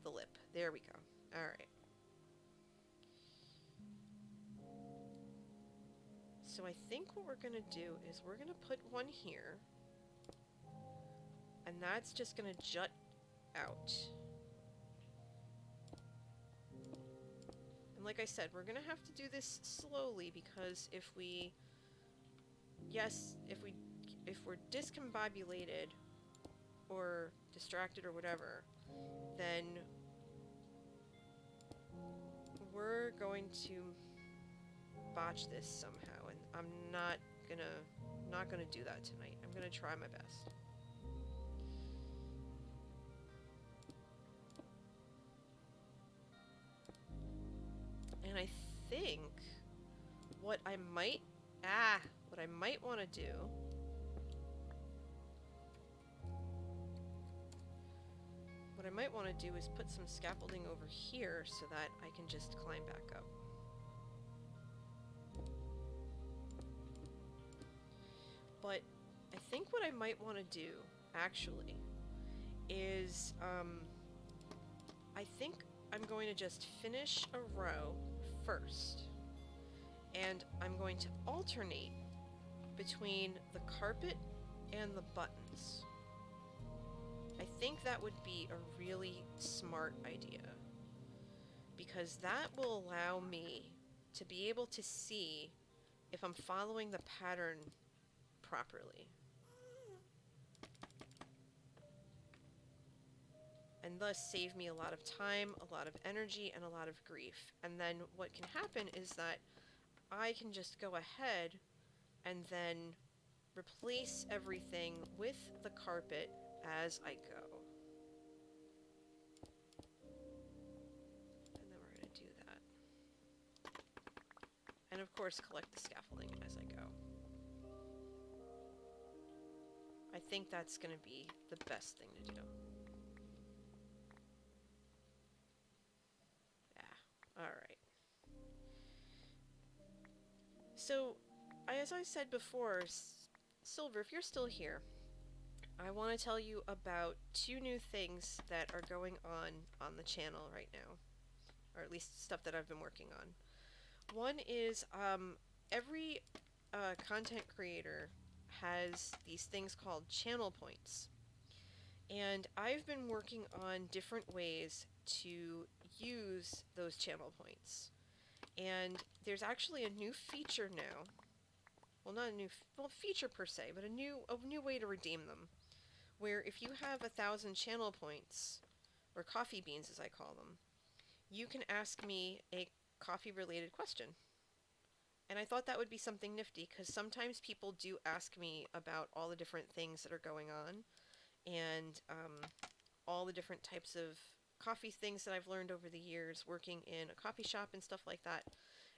the lip. There we go. Alright. So I think what we're going to do is we're going to put one here. And that's just going to jut out. And like I said, we're going to have to do this slowly because if we... Yes, if we're discombobulated or distracted or whatever, then we're going to botch this somehow, and I'm not gonna do that tonight. I'm gonna try my best. And I think what I might want to do is put some scaffolding over here so that I can just climb back up. But I think what I might want to do, actually, is, I think I'm going to just finish a row first. And I'm going to alternate between the carpet and the buttons. I think that would be a really smart idea, because that will allow me to be able to see if I'm following the pattern properly. And thus save me a lot of time, a lot of energy, and a lot of grief. And then what can happen is that I can just go ahead and then replace everything with the carpet as I go. And then we're going to do that. And of course collect the scaffolding as I go. I think that's going to be the best thing to do. Yeah, alright. So, as I said before, Silver, if you're still here, I want to tell you about two new things that are going on the channel right now. Or at least stuff that I've been working on. One is, every content creator has these things called channel points. And I've been working on different ways to use those channel points. And there's actually a new feature now. Well, not a new feature per se, but a new way to redeem them. Where if you have 1,000 channel points, or coffee beans as I call them, you can ask me a coffee-related question. And I thought that would be something nifty, because sometimes people do ask me about all the different things that are going on, and all the different types of coffee things that I've learned over the years working in a coffee shop and stuff like that.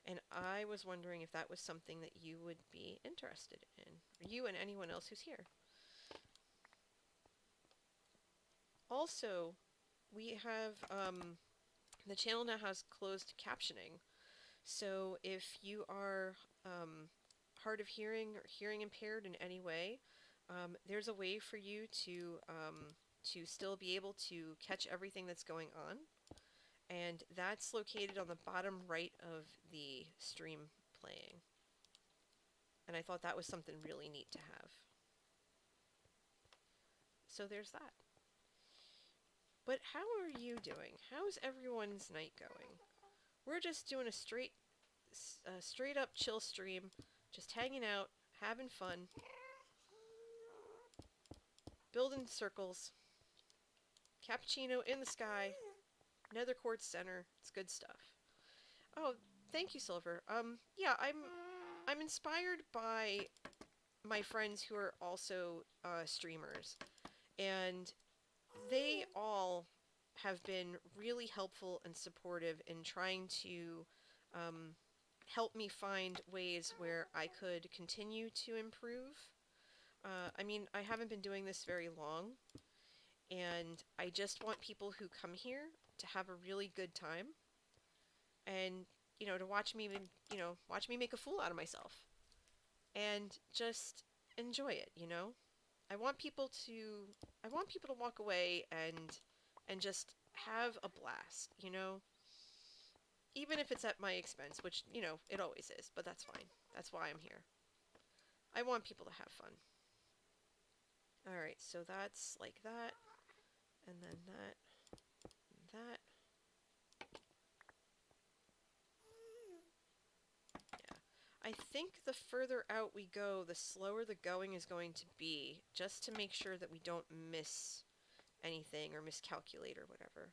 And I was wondering if that was something that you would be interested in, or you and anyone else who's here. Also, we have, the channel now has closed captioning. So if you are hard of hearing or hearing impaired in any way, there's a way for you to still be able to catch everything that's going on. And that's located on the bottom right of the stream playing. And I thought that was something really neat to have. So there's that. But how are you doing? How's everyone's night going? We're just doing a straight up chill stream, just hanging out, having fun, building circles, cappuccino in the sky, nether quartz center. It's good stuff. Oh, thank you, Silver. Yeah, I'm inspired by my friends who are also streamers, and they all have been really helpful and supportive in trying to um, help me find ways where I could continue to improve. I mean, I haven't been doing this very long, and I just want people who come here to have a really good time and, to watch me, watch me make a fool out of myself and just enjoy it. I want people to I want people to walk away and just have a blast. Even if it's at my expense, which, it always is, but that's fine. That's why I'm here. I want people to have fun. Alright, so that's like that, and then that, and that. Yeah. I think the further out we go, the slower the going is going to be, just to make sure that we don't miss anything or miscalculate or whatever.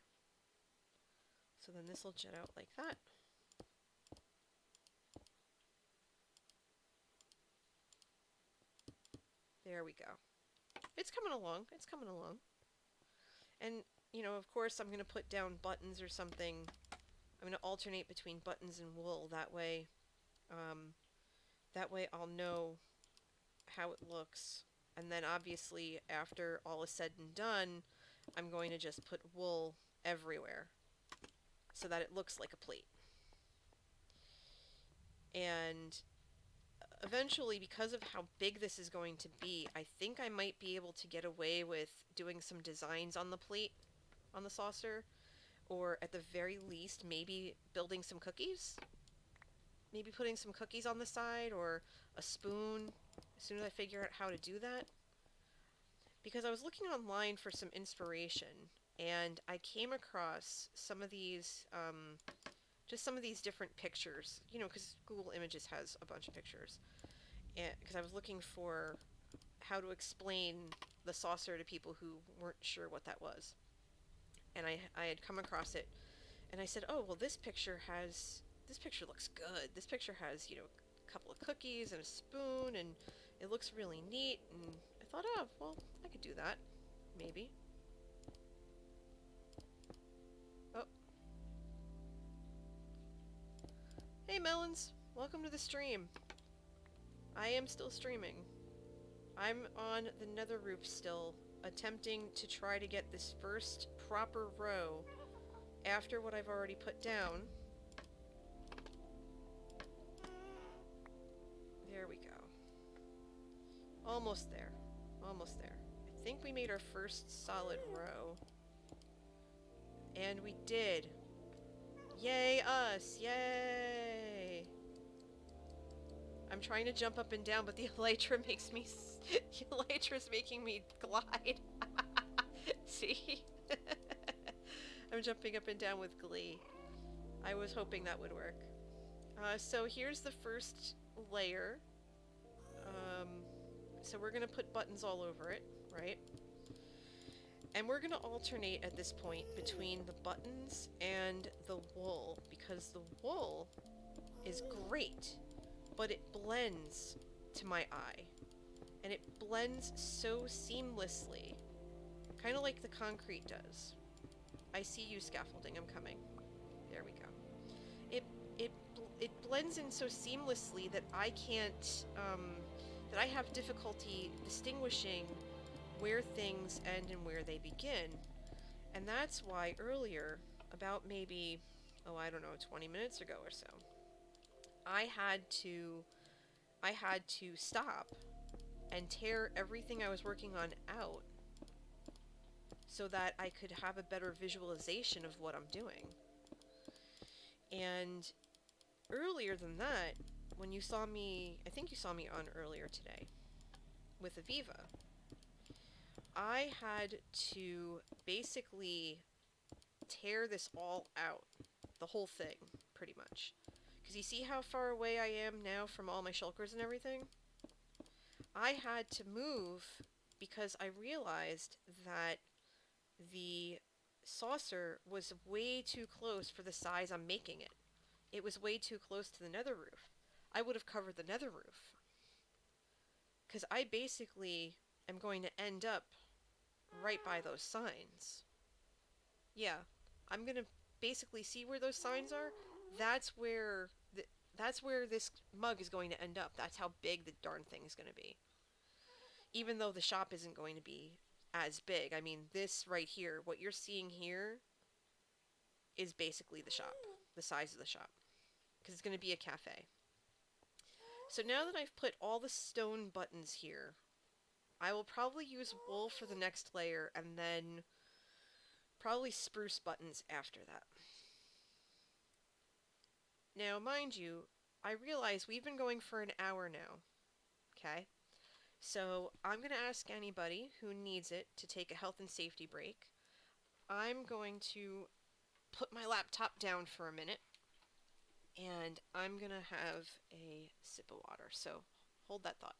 So then this will jet out like that. There we go. It's coming along. It's coming along. And, of course, I'm going to put down buttons or something. I'm going to alternate between buttons and wool. That way I'll know how it looks. And then, obviously, after all is said and done, I'm going to just put wool everywhere so that it looks like a plate. And eventually, because of how big this is going to be, I think I might be able to get away with doing some designs on the plate, on the saucer, or at the very least, maybe building some cookies. Maybe putting some cookies on the side, or a spoon, as soon as I figure out how to do that. Because I was looking online for some inspiration, and I came across some of these, just some of these different pictures, because Google Images has a bunch of pictures. And because I was looking for how to explain the saucer to people who weren't sure what that was. And I had come across it, and I said, oh, well, this picture looks good. This picture has, a couple of cookies and a spoon, and it looks really neat. And I thought, oh, well, I could do that. Maybe. Oh. Hey, Melons. Welcome to the stream. I am still streaming. I'm on the nether roof still, attempting to try to get this first proper row after what I've already put down. There we go. Almost there. Almost there. I think we made our first solid row. And we did. Yay us! Yay! I'm trying to jump up and down, but the elytra makes me... the elytra's making me glide. See? I'm jumping up and down with glee. I was hoping that would work. So here's the first layer. So we're going to put buttons all over it, right? And we're going to alternate at this point between the buttons and the wool, because the wool is great, but it blends to my eye. And it blends so seamlessly, kind of like the concrete does. I see you, scaffolding. I'm coming. There we go. It blends in so seamlessly that I can't, that I have difficulty distinguishing where things end and where they begin. And that's why earlier, about maybe, I don't know, 20 minutes ago or so, I had to stop and tear everything I was working on out so that I could have a better visualization of what I'm doing. And earlier than that, when you saw me, I think you saw me on earlier today with Aviva, I had to basically tear this all out, the whole thing, pretty much. Because you see how far away I am now from all my shulkers and everything? I had to move because I realized that the saucer was way too close for the size I'm making it. It was way too close to the nether roof. I would have covered the nether roof. Because I basically am going to end up right by those signs. Yeah, I'm going to basically see where those signs are. That's where that's where this mug is going to end up. That's how big the darn thing is going to be. Even though the shop isn't going to be as big. I mean, this right here, what you're seeing here is basically the shop, the size of the shop, because it's going to be a cafe. So now that I've put all the stone buttons here, I will probably use wool for the next layer and then probably spruce buttons after that. Now, mind you, I realize we've been going for an hour now, okay? So I'm going to ask anybody who needs it to take a health and safety break. I'm going to put my laptop down for a minute, and I'm going to have a sip of water, so hold that thought.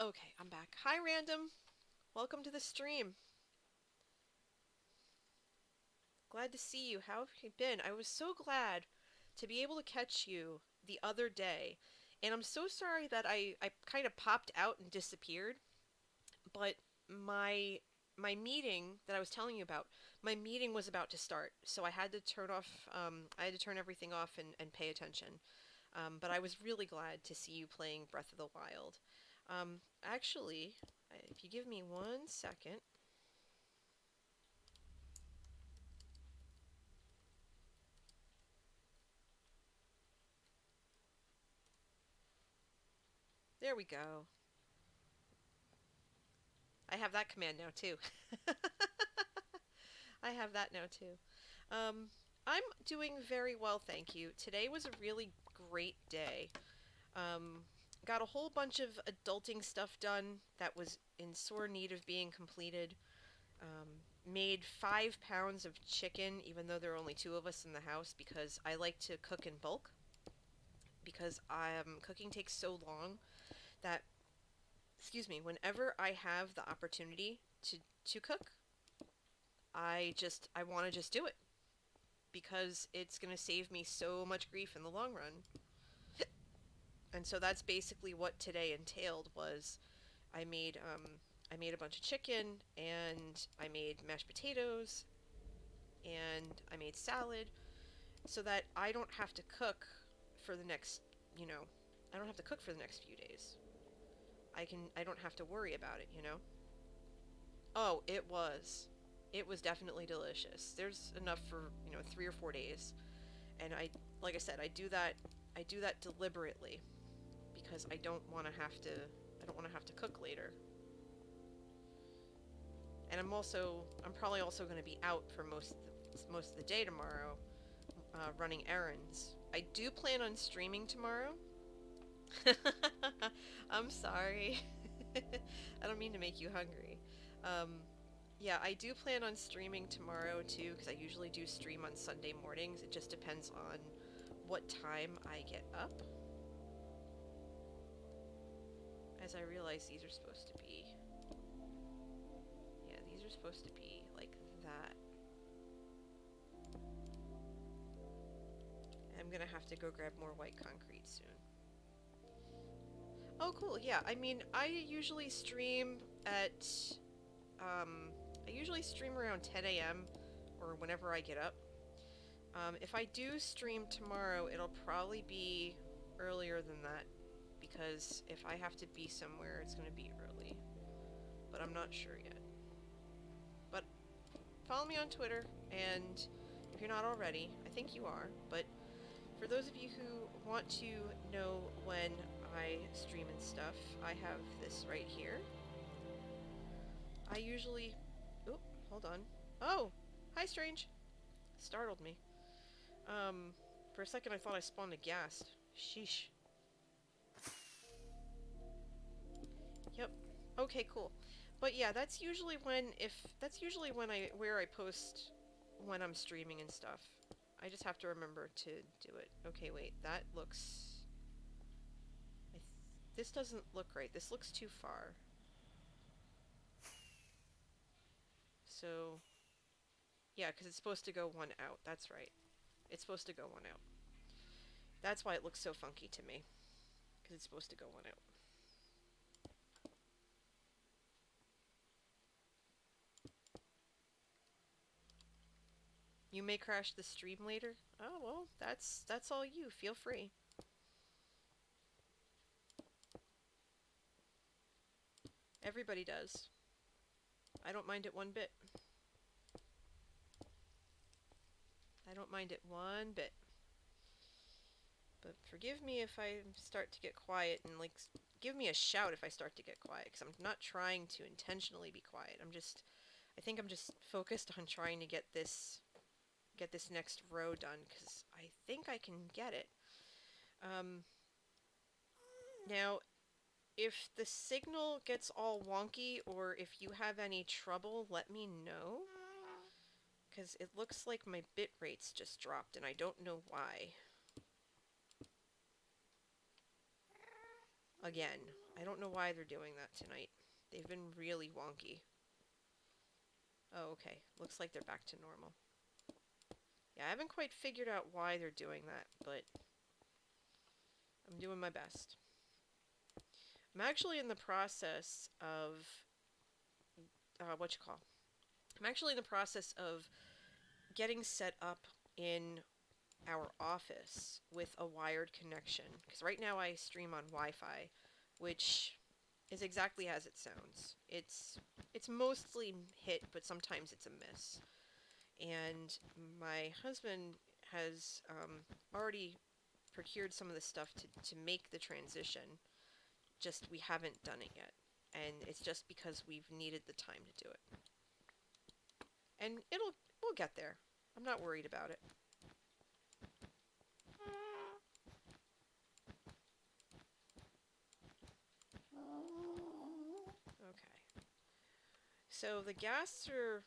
Okay, I'm back. Hi, Random. Welcome to the stream. Glad to see you. How have you been? I was so glad to be able to catch you the other day. And I'm so sorry that I kind of popped out and disappeared. But my my meeting that I was telling you about, my meeting was about to start. So I had to turn off, I had to turn everything off and pay attention. But I was really glad to see you playing Breath of the Wild. Actually, if you give me 1 second. There we go. I have that command now too. I have that now too. Um, I'm doing very well, thank you. Today was a really great day. Um, got a whole bunch of adulting stuff done that was in sore need of being completed. Um, Made 5 pounds of chicken, even though there are only two of us in the house, because I like to cook in bulk. Because cooking takes so long that, excuse me, whenever I have the opportunity to cook, I want to just do it because it's going to save me so much grief in the long run. And so that's basically what today entailed was I made I made a bunch of chicken and I made mashed potatoes and I made salad so that I don't have to cook for the next, you know, I don't have to cook for the next few days. I don't have to worry about it, you know? Oh, it was. It was definitely delicious. There's enough for, 3 or 4 days. And like I said, I do that deliberately because I don't want to have to cook later. And I'm probably also going to be out for most of the day tomorrow, running errands. I do plan on streaming tomorrow. I'm sorry. I don't mean to make you hungry. Um, yeah, I do plan on streaming tomorrow too, because I usually do stream on Sunday mornings. It just depends on what time I get up. As I realize these are supposed to be... Yeah, these are supposed to be like that. I'm gonna have to go grab more white concrete soon. Oh, cool. Yeah, I mean, I usually stream at, I usually stream around 10 a.m. or whenever I get up. If I do stream tomorrow, it'll probably be earlier than that, because if I have to be somewhere, it's going to be early. But I'm not sure yet. But follow me on Twitter, and if you're not already, I think you are, but for those of you who want to know when I stream and stuff, I have this right here. I usually... Oop, hold on. Oh! Hi, Strange! Startled me. For a second I thought I spawned a ghast. Sheesh. Yep. Okay, cool. But yeah, that's usually when where I post when I'm streaming and stuff. I just have to remember to do it. Okay, wait, that looks... this doesn't look right. This looks too far. So, yeah, because it's supposed to go one out. That's right. It's supposed to go one out. That's why it looks so funky to me. Because it's supposed to go one out. You may crash the stream later. Oh, well, that's all you. Feel free. Everybody does. I don't mind it one bit. I don't mind it one bit. But forgive me if I start to get quiet, and like, give me a shout if I start to get quiet, because I'm not trying to intentionally be quiet. I think I'm just focused on trying to get this next row done, because I think I can get it. Now, if the signal gets all wonky, or if you have any trouble, let me know. Because it looks like my bit rates just dropped, and I don't know why. Again, I don't know why they're doing that tonight. They've been really wonky. Oh, okay. Looks like they're back to normal. Yeah, I haven't quite figured out why they're doing that, but I'm doing my best. I'm actually in the process of... I'm actually in the process of getting set up in our office with a wired connection. Because right now I stream on Wi-Fi, which is exactly as it sounds. It's mostly hit, but sometimes it's a miss. And my husband has already procured some of the stuff to make the transition. Just we haven't done it yet. And it's just because we've needed the time to do it. And we'll get there. I'm not worried about it. Okay. So the ghasts are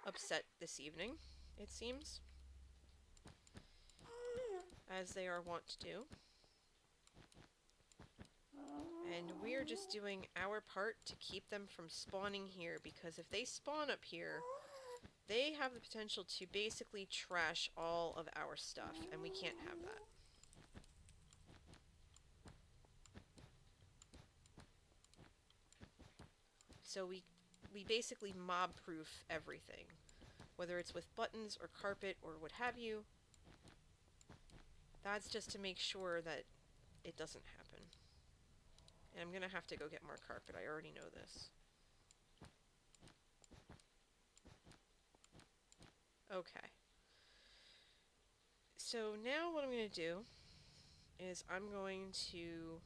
upset this evening, it seems. As they are wont to do. And we're just doing our part to keep them from spawning here, because if they spawn up here, they have the potential to basically trash all of our stuff, and we can't have that. So we basically mob-proof everything, whether it's with buttons or carpet or what have you. That's just to make sure that it doesn't happen. And I'm gonna have to go get more carpet, I already know this. Okay. So now what I'm gonna do is I'm going to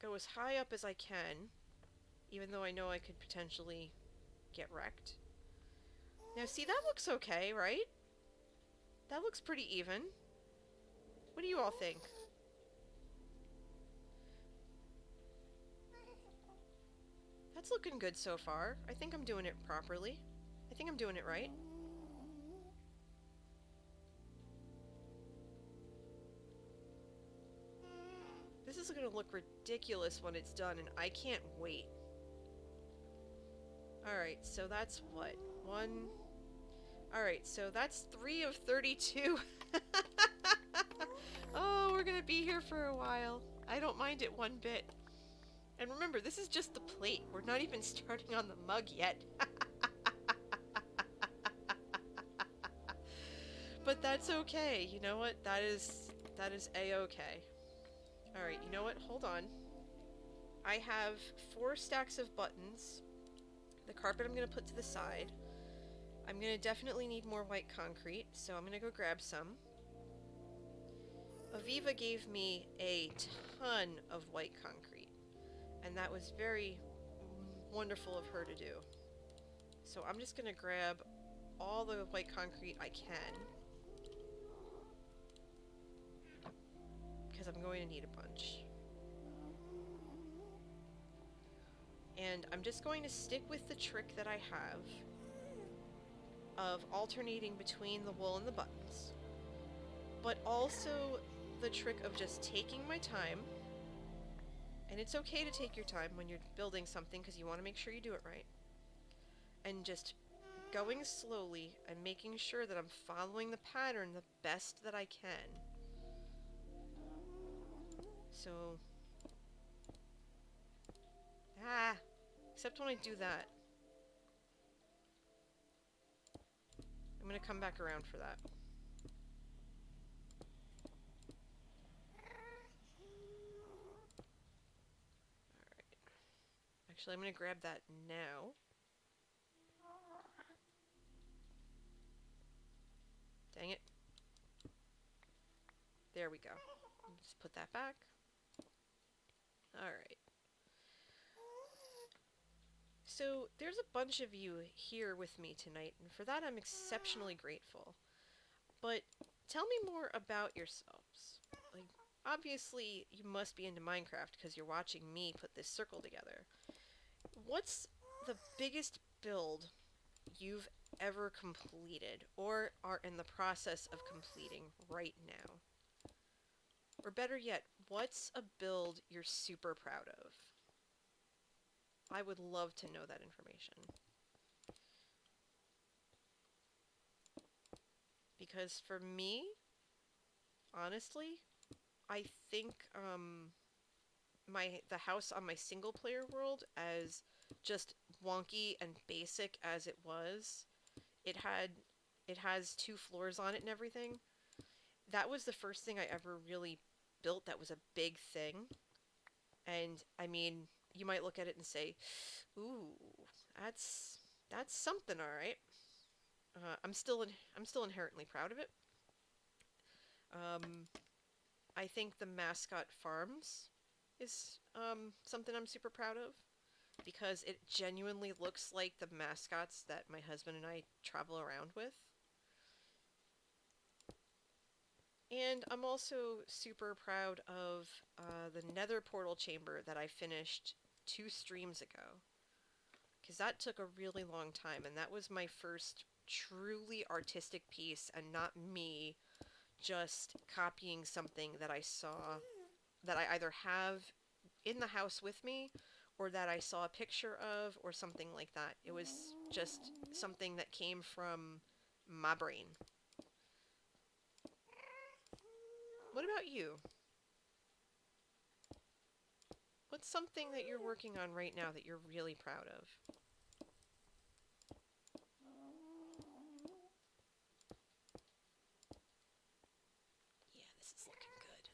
go as high up as I can, even though I know I could potentially get wrecked. Now see, that looks okay, right? That looks pretty even. What do you all think? That's looking good so far. I think I'm doing it properly. I think I'm doing it right. This is gonna look ridiculous when it's done, and I can't wait. Alright, so that's what? Alright, so that's 3 of 32. Oh, we're gonna be here for a while. I don't mind it one bit. And remember, this is just the plate. We're not even starting on the mug yet. But that's okay. You know what? That is a-okay. Alright, you know what? Hold on. I have 4 stacks of buttons. The carpet I'm gonna put to the side. I'm gonna definitely need more white concrete, so I'm gonna go grab some. Aviva gave me a ton of white concrete, and that was very wonderful of her to do. So I'm just gonna grab all the white concrete I can, because I'm going to need a bunch. And I'm just going to stick with the trick that I have of alternating between the wool and the buttons, but also the trick of just taking my time. And it's okay to take your time when you're building something because you want to make sure you do it right. And just going slowly and making sure that I'm following the pattern the best that I can. So, except when I do that. I'm gonna come back around for that. Alright. Actually, I'm gonna grab that now. Dang it. There we go. Just put that back. Alright. So, there's a bunch of you here with me tonight, and for that I'm exceptionally grateful. But tell me more about yourselves. Like, obviously, you must be into Minecraft because you're watching me put this circle together. What's the biggest build you've ever completed or are in the process of completing right now? Or better yet, what's a build you're super proud of? I would love to know that information. Because for me, honestly, I think the house on my single player world, as just wonky and basic as it was, it has 2 floors on it and everything. That was the first thing I ever really built that was a big thing. And I mean, you might look at it and say, "Ooh, that's something, all right." I'm still inherently proud of it. Um, I think the mascot farms is something I'm super proud of because it genuinely looks like the mascots that my husband and I travel around with. And I'm also super proud of the nether portal chamber that I finished 2 streams ago. Because that took a really long time, and that was my first truly artistic piece, and not me just copying something that I saw that I either have in the house with me or that I saw a picture of or something like that. It was just something that came from my brain. What about you? What's something that you're working on right now that you're really proud of? Yeah, this is looking good.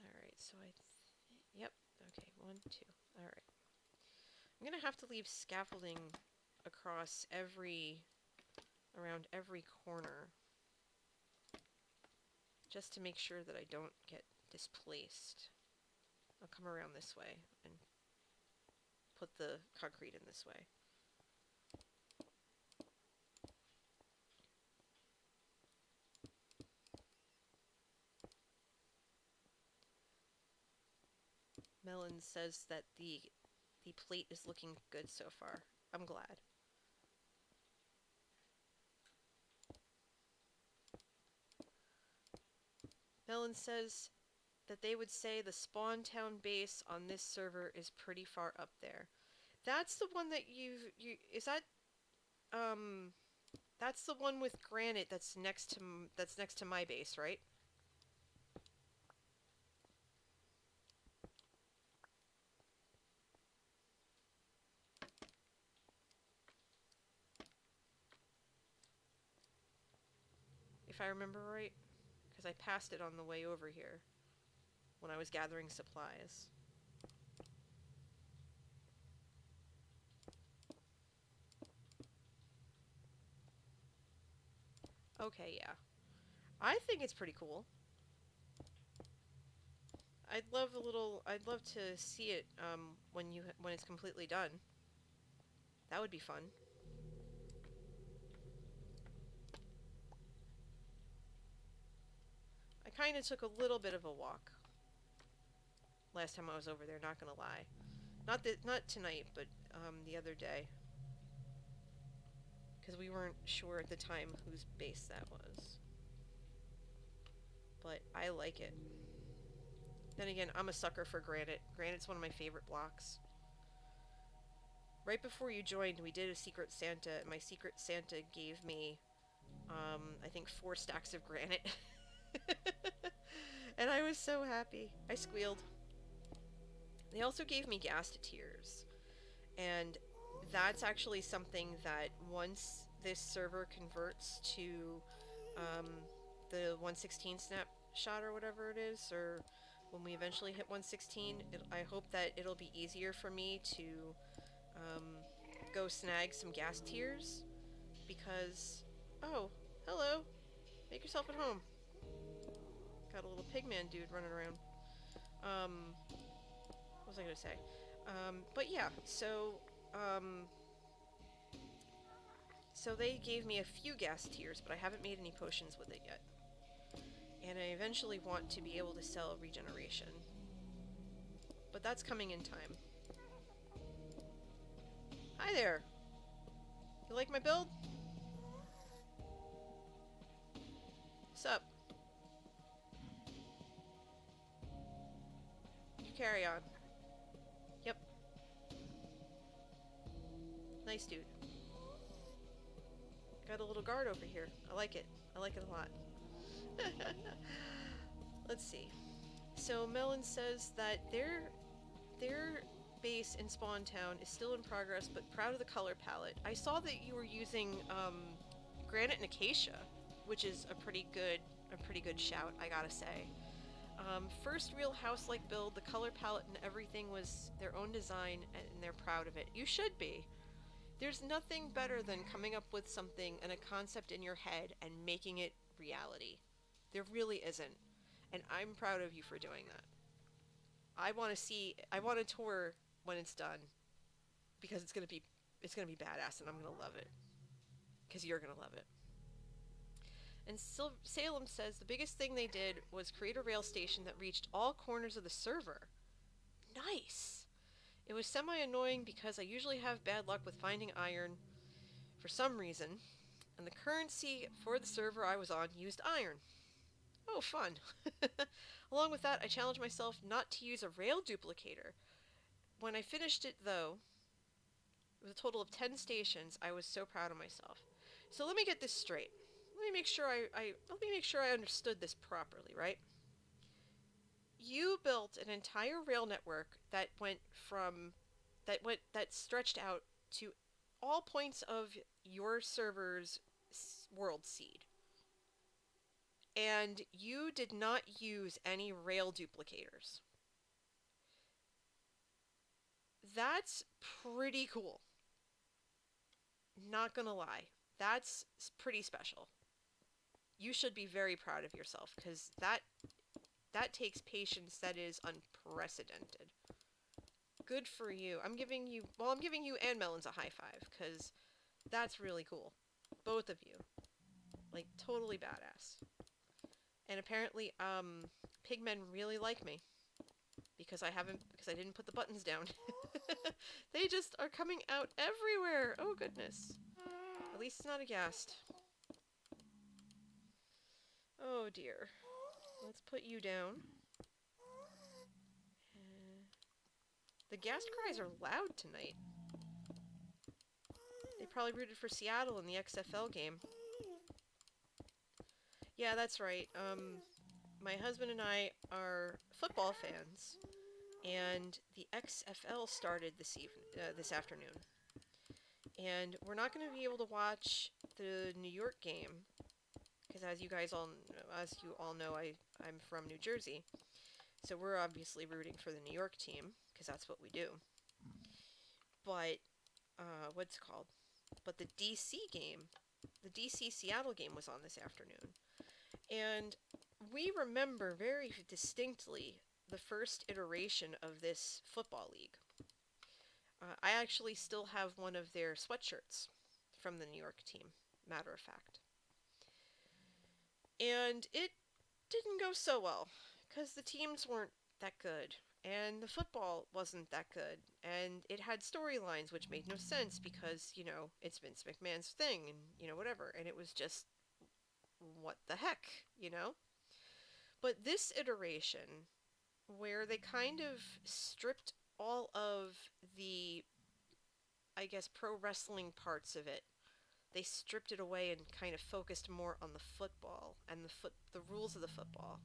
Alright, so yep, okay, 1, 2. Alright. I'm gonna have to leave scaffolding across around every corner, just to make sure that I don't get displaced. I'll come around this way and put the concrete in this way. Melon says that the plate is looking good so far. I'm glad. Melon says that they would say the spawn town base on this server is pretty far up there. That's the one that is that that's the one with granite that's next to my base, right? If I remember right, because I passed it on the way over here when I was gathering supplies. Okay, yeah. I think it's pretty cool. I'd love to see it when it's completely done. That would be fun. I kind of took a little bit of a walk last time I was over there, not gonna lie. Not tonight, but the other day. Because we weren't sure at the time whose base that was. But I like it. Then again, I'm a sucker for granite. Granite's one of my favorite blocks. Right before you joined, we did a Secret Santa, and my Secret Santa gave me, I think 4 stacks of granite. And I was so happy. I squealed. They also gave me Gastateers. And that's actually something that once this server converts to um, the 116 snapshot or whatever it is, or when we eventually hit 116, I hope that it'll be easier for me to um, go snag some Gastateers because, oh, hello, make yourself at home. Got a little pigman dude running around. What was I gonna say? But yeah, so they gave me a few Gastateers, but I haven't made any potions with it yet. And I eventually want to be able to sell regeneration. But that's coming in time. Hi there! You like my build? What's up? You carry on. Yep. Nice dude. Got a little guard over here. I like it. I like it a lot. Let's see. So Melon says that their base in Spawn Town is still in progress, but proud of the color palette. I saw that you were using granite and acacia, which is a pretty good shout, I gotta say. First real house-like build, the color palette and everything was their own design, and they're proud of it. You should be. There's nothing better than coming up with something and a concept in your head and making it reality. There really isn't. And I'm proud of you for doing that. I want to tour when it's done because it's gonna be badass and I'm gonna love it. Because you're gonna love it. And Salem says the biggest thing they did was create a rail station that reached all corners of the server. Nice! It was semi-annoying because I usually have bad luck with finding iron for some reason, and the currency for the server I was on used iron. Oh, fun. Along with that, I challenged myself not to use a rail duplicator. When I finished it, though, with a total of 10 stations, I was so proud of myself. So let me get this straight. Let me make sure let me make sure I understood this properly, right? You built an entire rail network that that stretched out to all points of your server's world seed. And you did not use any rail duplicators. That's pretty cool. Not gonna lie. That's pretty special. You should be very proud of yourself because that takes patience that is unprecedented. Good for you. I'm giving you and Melons a high five because that's really cool. Both of you. Like totally badass. And apparently pigmen really like me because I didn't put the buttons down. They just are coming out everywhere. Oh goodness. At least it's not a ghast. Oh dear. Let's put you down. The ghast cries are loud tonight. They probably rooted for Seattle in the XFL game. Yeah, that's right. My husband and I are football fans, and the XFL started this afternoon. And we're not going to be able to watch the New York game because as you all know, I'm from New Jersey. So we're obviously rooting for the New York team because that's what we do. But what's it called? But the DC game the DC Seattle game was on this afternoon. And we remember very distinctly the first iteration of this football league. I actually still have one of their sweatshirts from the New York team, matter of fact. And it didn't go so well, because the teams weren't that good, and the football wasn't that good, and it had storylines which made no sense because, it's Vince McMahon's thing, and, whatever, and it was just, what the heck, But this iteration, where they kind of stripped all of the, I guess, pro wrestling parts of it, they stripped it away and kind of focused more on the football and the rules of the football.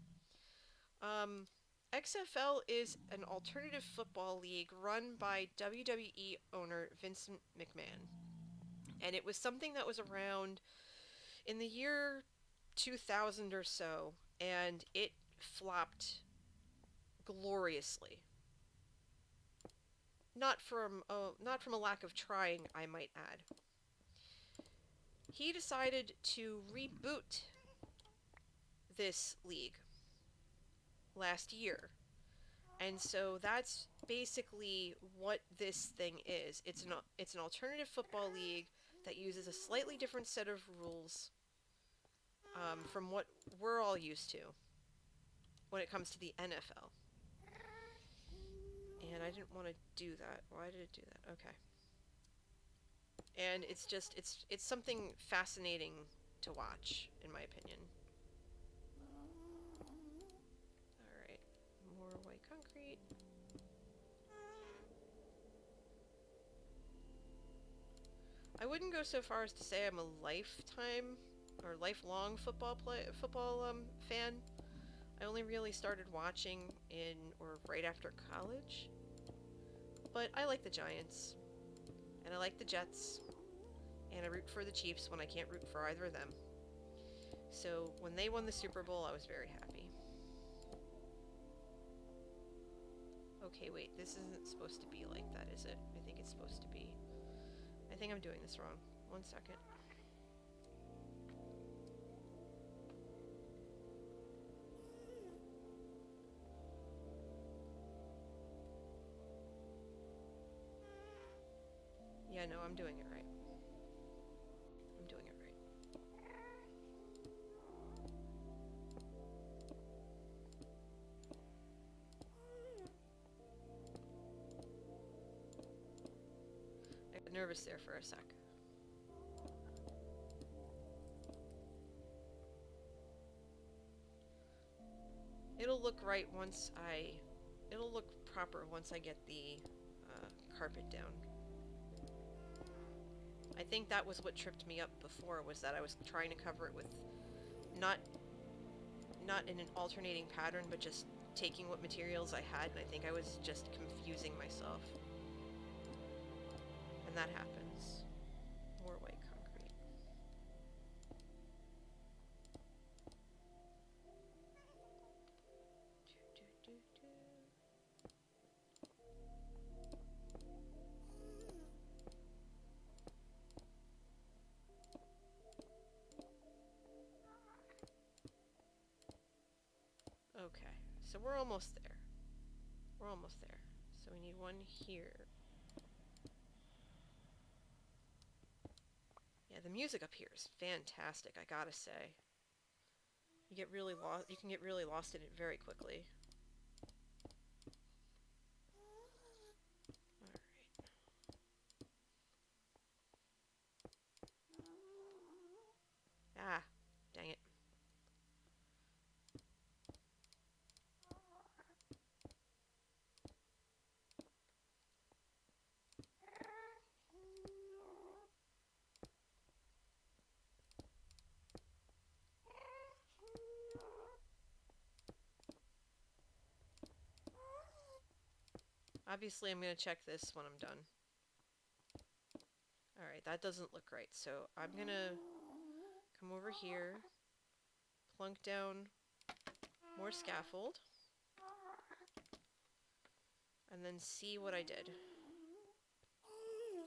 XFL is an alternative football league run by WWE owner Vince McMahon. And it was something that was around in the year 2000 or so, and it flopped gloriously. Not from a lack of trying, I might add. He decided to reboot this league last year. And so that's basically what this thing is. It's an alternative football league that uses a slightly different set of rules from what we're all used to when it comes to the NFL. And I didn't want to do that. Why did it do that? Okay. And it's something fascinating to watch, in my opinion. Alright, more white concrete. I wouldn't go so far as to say I'm a lifetime or lifelong football fan. I only really started watching in or right after college. But I like the Giants, and I like the Jets, and I root for the Chiefs when I can't root for either of them. So when they won the Super Bowl, I was very happy. Okay, wait, this isn't supposed to be like that, is it? I think it's supposed to be. I think I'm doing this wrong. 1 second. Yeah, no, I'm doing it right. I'm doing it right. I got nervous there for a sec. It'll look right once it'll look proper once I get the carpet down. I think that was what tripped me up before, was that I was trying to cover it with not in an alternating pattern, but just taking what materials I had, and I think I was just confusing myself. And that happens. More white concrete. Okay, so we're almost there. We're almost there. So we need one here. Yeah, the music up here is fantastic, I gotta say. You get really lost. You can get really lost in it very quickly. Alright. Ah, dang it. Obviously, I'm going to check this when I'm done. Alright, that doesn't look right, so I'm going to come over here, plunk down more scaffold, and then see what I did.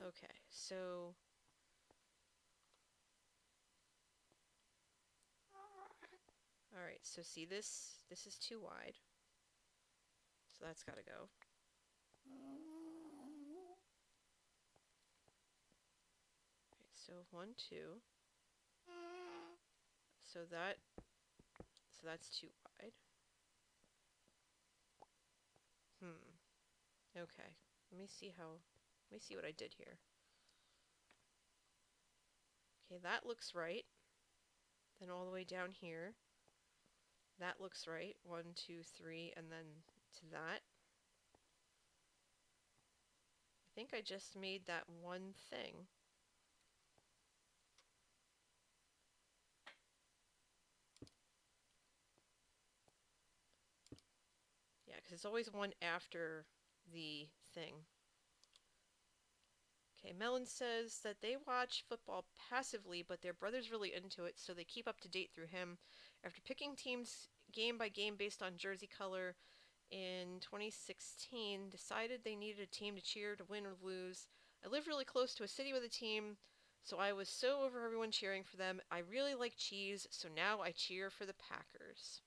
Okay, so so see this is too wide. So that's got to go. Okay, so 1, 2. So that's too wide. Okay. Let me see what I did here. Okay, that looks right. Then all the way down here. That looks right. 1, 2, 3, and then to that. I think I just made that one thing. Yeah, because it's always one after the thing. Okay, Melon says that they watch football passively, but their brother's really into it, so they keep up to date through him. After picking teams game by game based on jersey color in 2016, decided they needed a team to cheer to win or lose. I live really close to a city with a team, so I was so over everyone cheering for them. I really like cheese, so now I cheer for the Packers.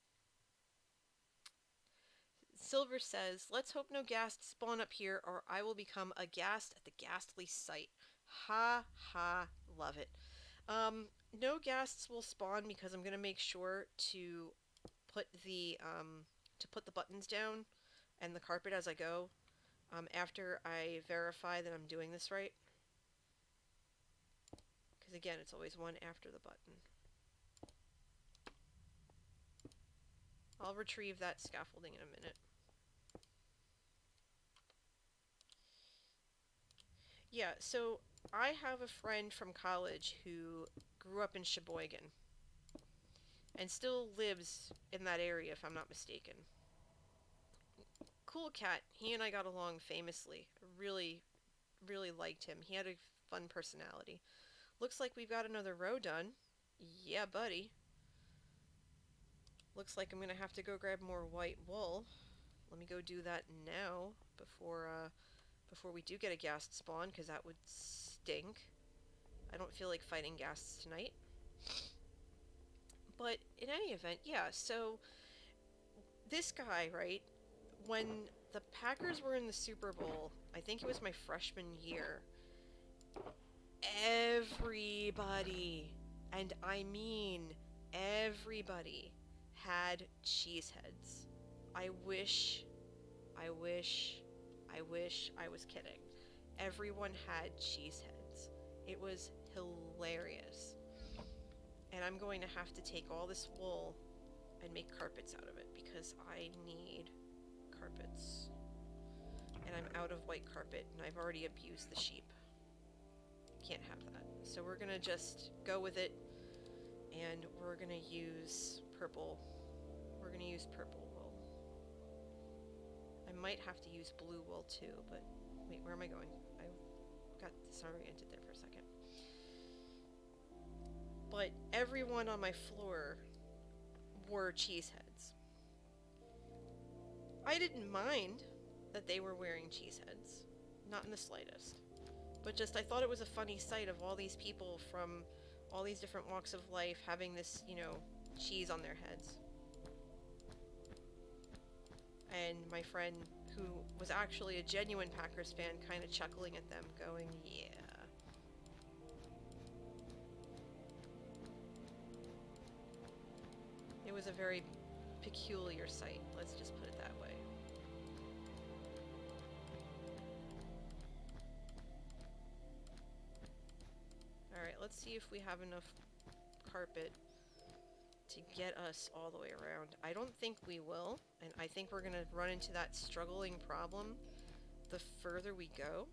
Silver says, let's hope no ghasts spawn up here or I will become a ghast at the ghastly sight. Ha ha, love it. No ghasts will spawn because I'm going to make sure to put the buttons down and the carpet as I go after I verify that I'm doing this right. Because again, it's always one after the button. I'll retrieve that scaffolding in a minute. Yeah, so I have a friend from college who grew up in Sheboygan and still lives in that area, if I'm not mistaken. Cool cat. He and I got along famously. Really, really liked him. He had a fun personality. Looks like we've got another row done. Yeah, buddy. Looks like I'm gonna have to go grab more white wool. Let me go do that now before we do get a ghast spawn, because that would stink. I don't feel like fighting ghasts tonight. But in any event, yeah, so this guy, right, when the Packers were in the Super Bowl, I think it was my freshman year, everybody, and I mean everybody, had cheese heads. I wish, I wish, I wish I was kidding. Everyone had cheese heads. It was hilarious. And I'm going to have to take all this wool and make carpets out of it because I need carpets. And I'm out of white carpet and I've already abused the sheep. Can't have that. So we're gonna just go with it and we're gonna use purple. We're gonna use purple wool. I might have to use blue wool too, but wait, where am I going? I got disoriented there for a second. But everyone on my floor wore cheese heads. I didn't mind that they were wearing cheese heads. Not in the slightest. But just I thought it was a funny sight of all these people from all these different walks of life having this, cheese on their heads. And my friend, who was actually a genuine Packers fan, kind of chuckling at them, going, yeah. It was a very peculiar sight, let's just put it that way. Alright, let's see if we have enough carpet to get us all the way around. I don't think we will, and I think we're going to run into that struggling problem the further we go.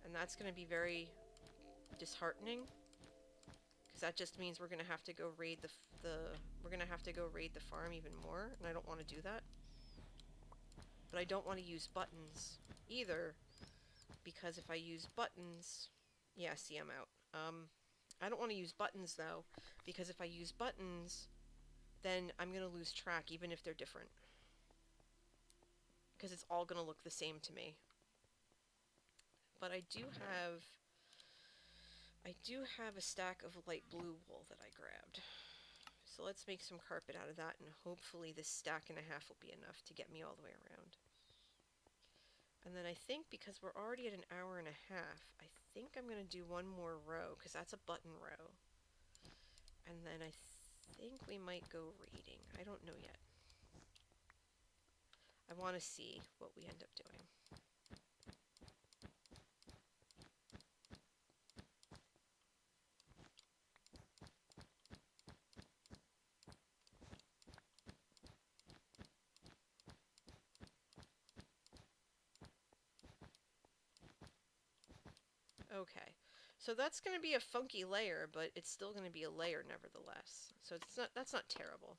And that's going to be very disheartening, because that just means we're going to have to go raid the farm even more, and I don't want to do that. But I don't want to use buttons either, because if I use buttons, yeah, see, I'm out. I don't want to use buttons though, because if I use buttons, then I'm going to lose track even if they're different. Because it's all going to look the same to me. But I do have a stack of light blue wool that I grabbed. So So let's make some carpet out of that, and hopefully this stack and a half will be enough to get me all the way around. And then I think because we're already at an hour and a half, I think I'm going to do one more row, because that's a button row. And then I think we might go reading. I don't know yet. I want to see what we end up doing. Okay, so that's going to be a funky layer, but it's still going to be a layer nevertheless. So that's not terrible.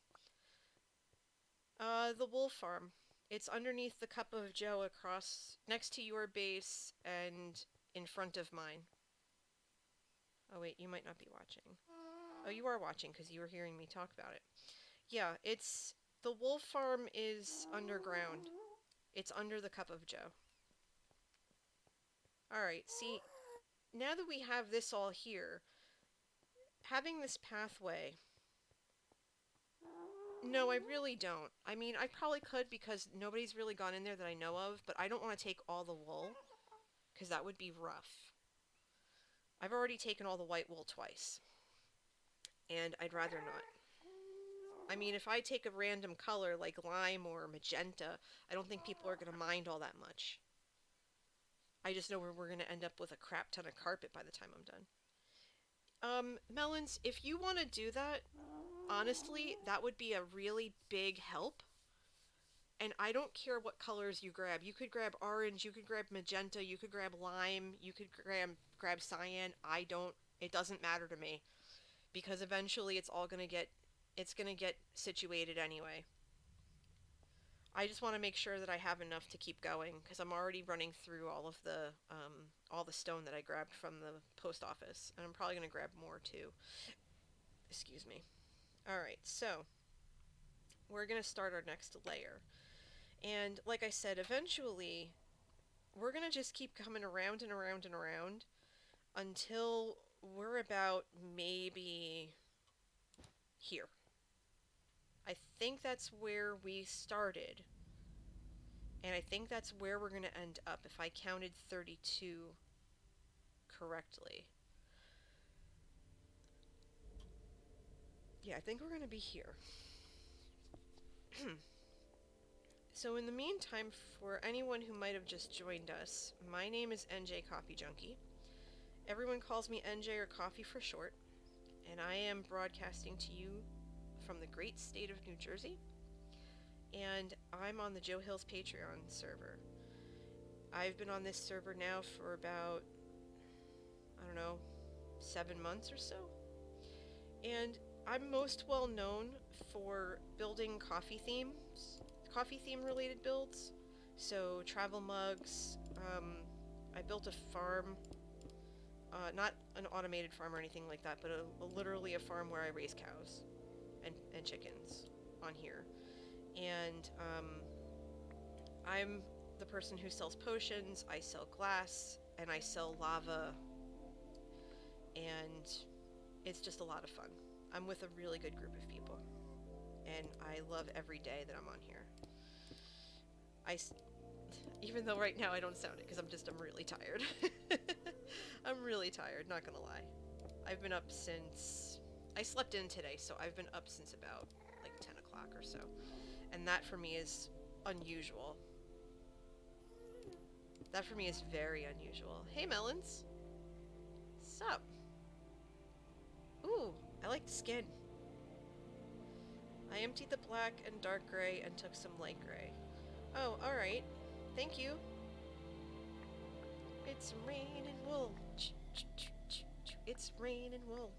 The wool farm. It's underneath the cup of joe across next to your base and in front of mine. Oh wait, you might not be watching. Oh, you are watching because you were hearing me talk about it. Yeah, the wool farm is underground. It's under the cup of joe. Alright, see, now that we have this all here, having this pathway... No, I really don't. I mean, I probably could because nobody's really gone in there that I know of, but I don't want to take all the wool, because that would be rough. I've already taken all the white wool twice, and I'd rather not. I mean, if I take a random color like lime or magenta, I don't think people are going to mind all that much. I just know we're going to end up with a crap ton of carpet by the time I'm done. Melons, if you want to do that, honestly, that would be a really big help. And I don't care what colors you grab. You could grab orange, you could grab magenta, you could grab lime, you could grab cyan. It doesn't matter to me. Because eventually it's going to get situated anyway. I just want to make sure that I have enough to keep going, because I'm already running through all the stone that I grabbed from the post office, and I'm probably going to grab more too. Excuse me. Alright, so we're going to start our next layer. And like I said, eventually we're going to just keep coming around and around and around until we're about maybe here. I think that's where we started. And I think that's where we're going to end up if I counted 32 correctly. Yeah, I think we're going to be here. So in the meantime, for anyone who might have just joined us, my name is NJ Coffee Junkie. Everyone calls me NJ or Coffee for short, and I am broadcasting to you from the great state of New Jersey, and I'm on the Joe Hills Patreon server. I've been on this server now for about, I don't know, 7 months or so, and I'm most well known for building coffee theme related builds. So travel mugs, I built a farm, not an automated farm or anything like that, but literally a farm where I raise cows and chickens on here. And I'm the person who sells potions, I sell glass, and I sell lava, and it's just a lot of fun. I'm with a really good group of people, and I love every day that I'm on here. Even though right now I don't sound it because I'm really tired. I'm really tired, not gonna lie. I've been up since... I slept in today, so I've been up since about like 10 o'clock or so. And that for me is unusual. That for me is very unusual. Hey, Melons. Sup? Ooh, I like the skin. I emptied the black and dark gray and took some light gray. Oh, alright. Thank you. It's raining wool. It's raining wool.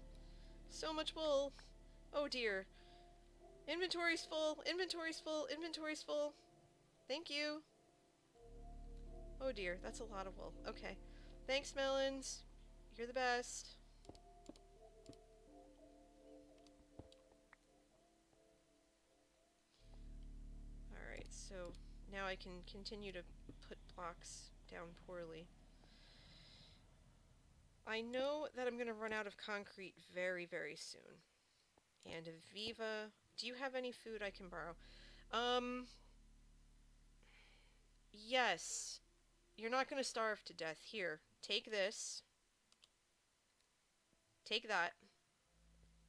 So much wool. Oh dear. Inventory's full. Inventory's full. Inventory's full. Thank you. Oh dear, that's a lot of wool. Okay. Thanks, Melons. You're the best. Alright, so now I can continue to put blocks down poorly. I know that I'm going to run out of concrete very, very soon. And Aviva, do you have any food I can borrow? Yes. You're not gonna starve to death. Here, take this. Take that.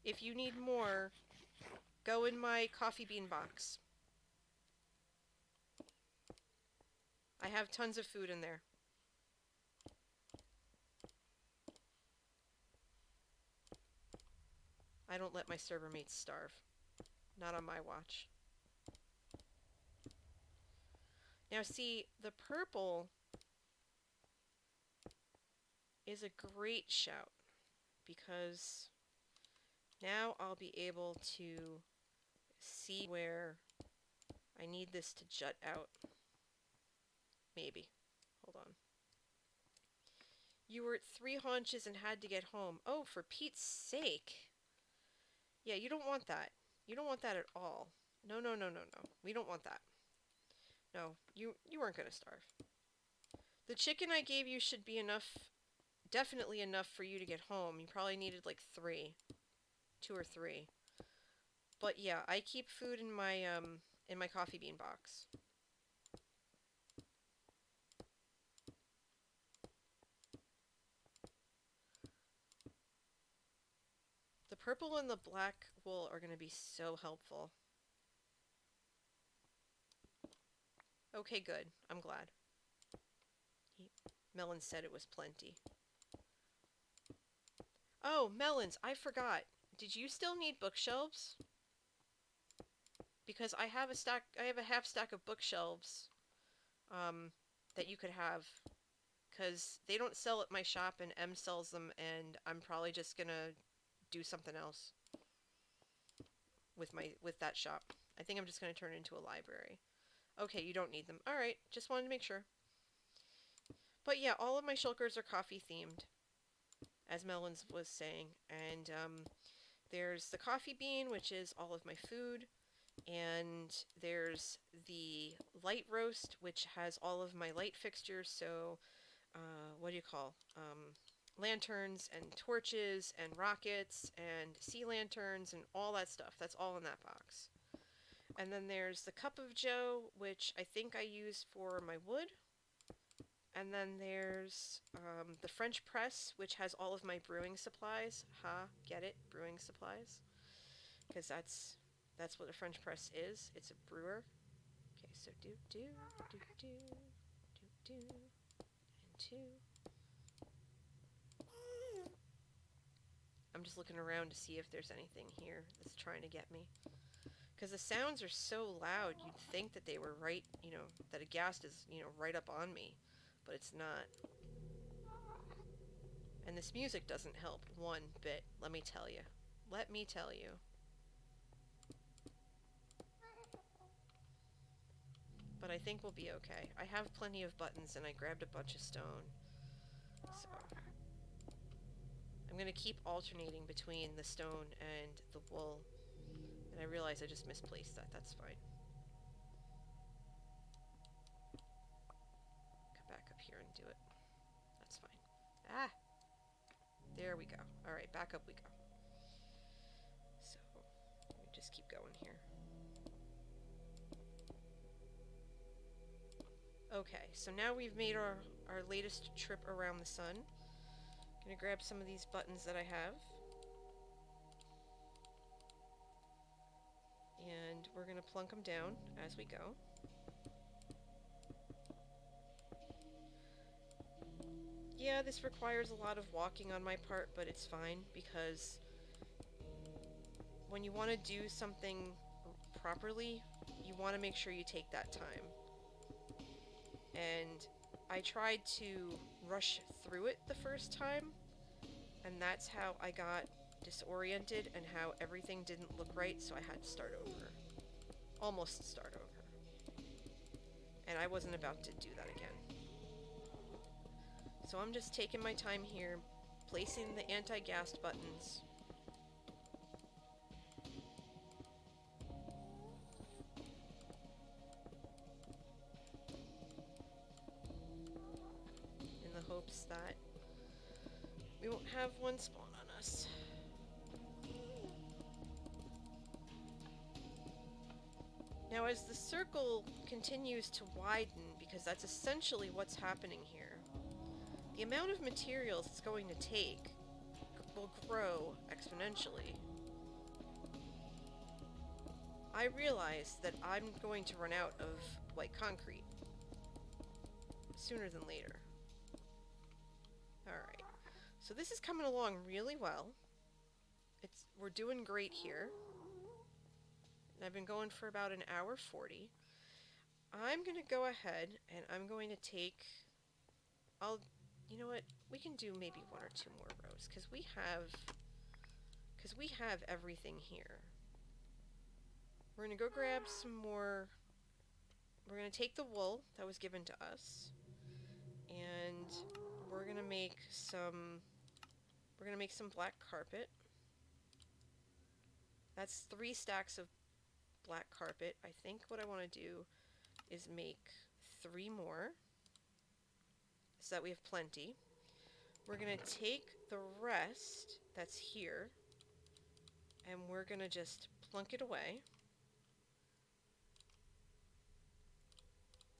If you need more, go in my coffee bean box. I have tons of food in there. I don't let my server mates starve. Not on my watch. Now see, the purple is a great shout because now I'll be able to see where I need this to jut out. Maybe. Hold on. You were at 3 haunches and had to get home. Oh, for Pete's sake. Yeah, you don't want that. You don't want that at all. No, no, no, no, no. We don't want that. No, you weren't gonna starve. The chicken I gave you should be enough, definitely enough for you to get home. You probably needed like 3. 2 or 3. But yeah, I keep food in my coffee bean box. The purple and the black wool are going to be so helpful. Okay, good. I'm glad. Melon said it was plenty. Oh, Melons, I forgot. Did you still need bookshelves? Because I have a half stack of bookshelves that you could have. Because they don't sell at my shop and M sells them, and I'm probably just gonna do something else with that shop. I think I'm just gonna turn it into a library. Okay, you don't need them. Alright, just wanted to make sure. But yeah, all of my shulkers are coffee themed, as Melons was saying. And there's the coffee bean, which is all of my food. And there's the light roast, which has all of my light fixtures. So, what do you call? Lanterns and torches and rockets and sea lanterns and all that stuff. That's all in that box. And then there's the cup of joe, which I think I use for my wood. And then there's the French press, which has all of my brewing supplies. Ha, get it? Brewing supplies. Because that's what a French press is. It's a brewer. Okay, so do, and 2. I'm just looking around to see if there's anything here that's trying to get me. Because the sounds are so loud, you'd think that they were right, that a ghast is, right up on me. But it's not. And this music doesn't help one bit, let me tell you. Let me tell you. But I think we'll be okay. I have plenty of buttons and I grabbed a bunch of stone. So I'm going to keep alternating between the stone and the wool. And I realize I just misplaced that. That's fine. Come back up here and do it. That's fine. Ah! There we go. Alright, back up we go. So, let me just keep going here. Okay, so now we've made our latest trip around the sun. Gonna grab some of these buttons that I have. And we're gonna plunk them down as we go. Yeah, this requires a lot of walking on my part, but it's fine because when you want to do something properly, you want to make sure you take that time. And I tried to rush through it the first time, and that's how I got disoriented and how everything didn't look right, so I had to start over. Almost start over. And I wasn't about to do that again. So I'm just taking my time here, placing the anti-ghast buttons. In the hopes that we won't have one spawn on us. Now, as the circle continues to widen, because that's essentially what's happening here, the amount of materials it's going to take will grow exponentially. I realize that I'm going to run out of white concrete sooner than later. Alright, so this is coming along really well. We're doing great here. And I've been going for about an hour 40. I'm going to go ahead and I'm going to take... you know what? We can do maybe one or two more rows because we have everything here. We're going to go grab some more. We're going to take the wool that was given to us, and we're going to make some black carpet. That's 3 stacks of black carpet. I think what I want to do is make 3 more so that we have plenty. We're going to take the rest that's here and we're going to just plunk it away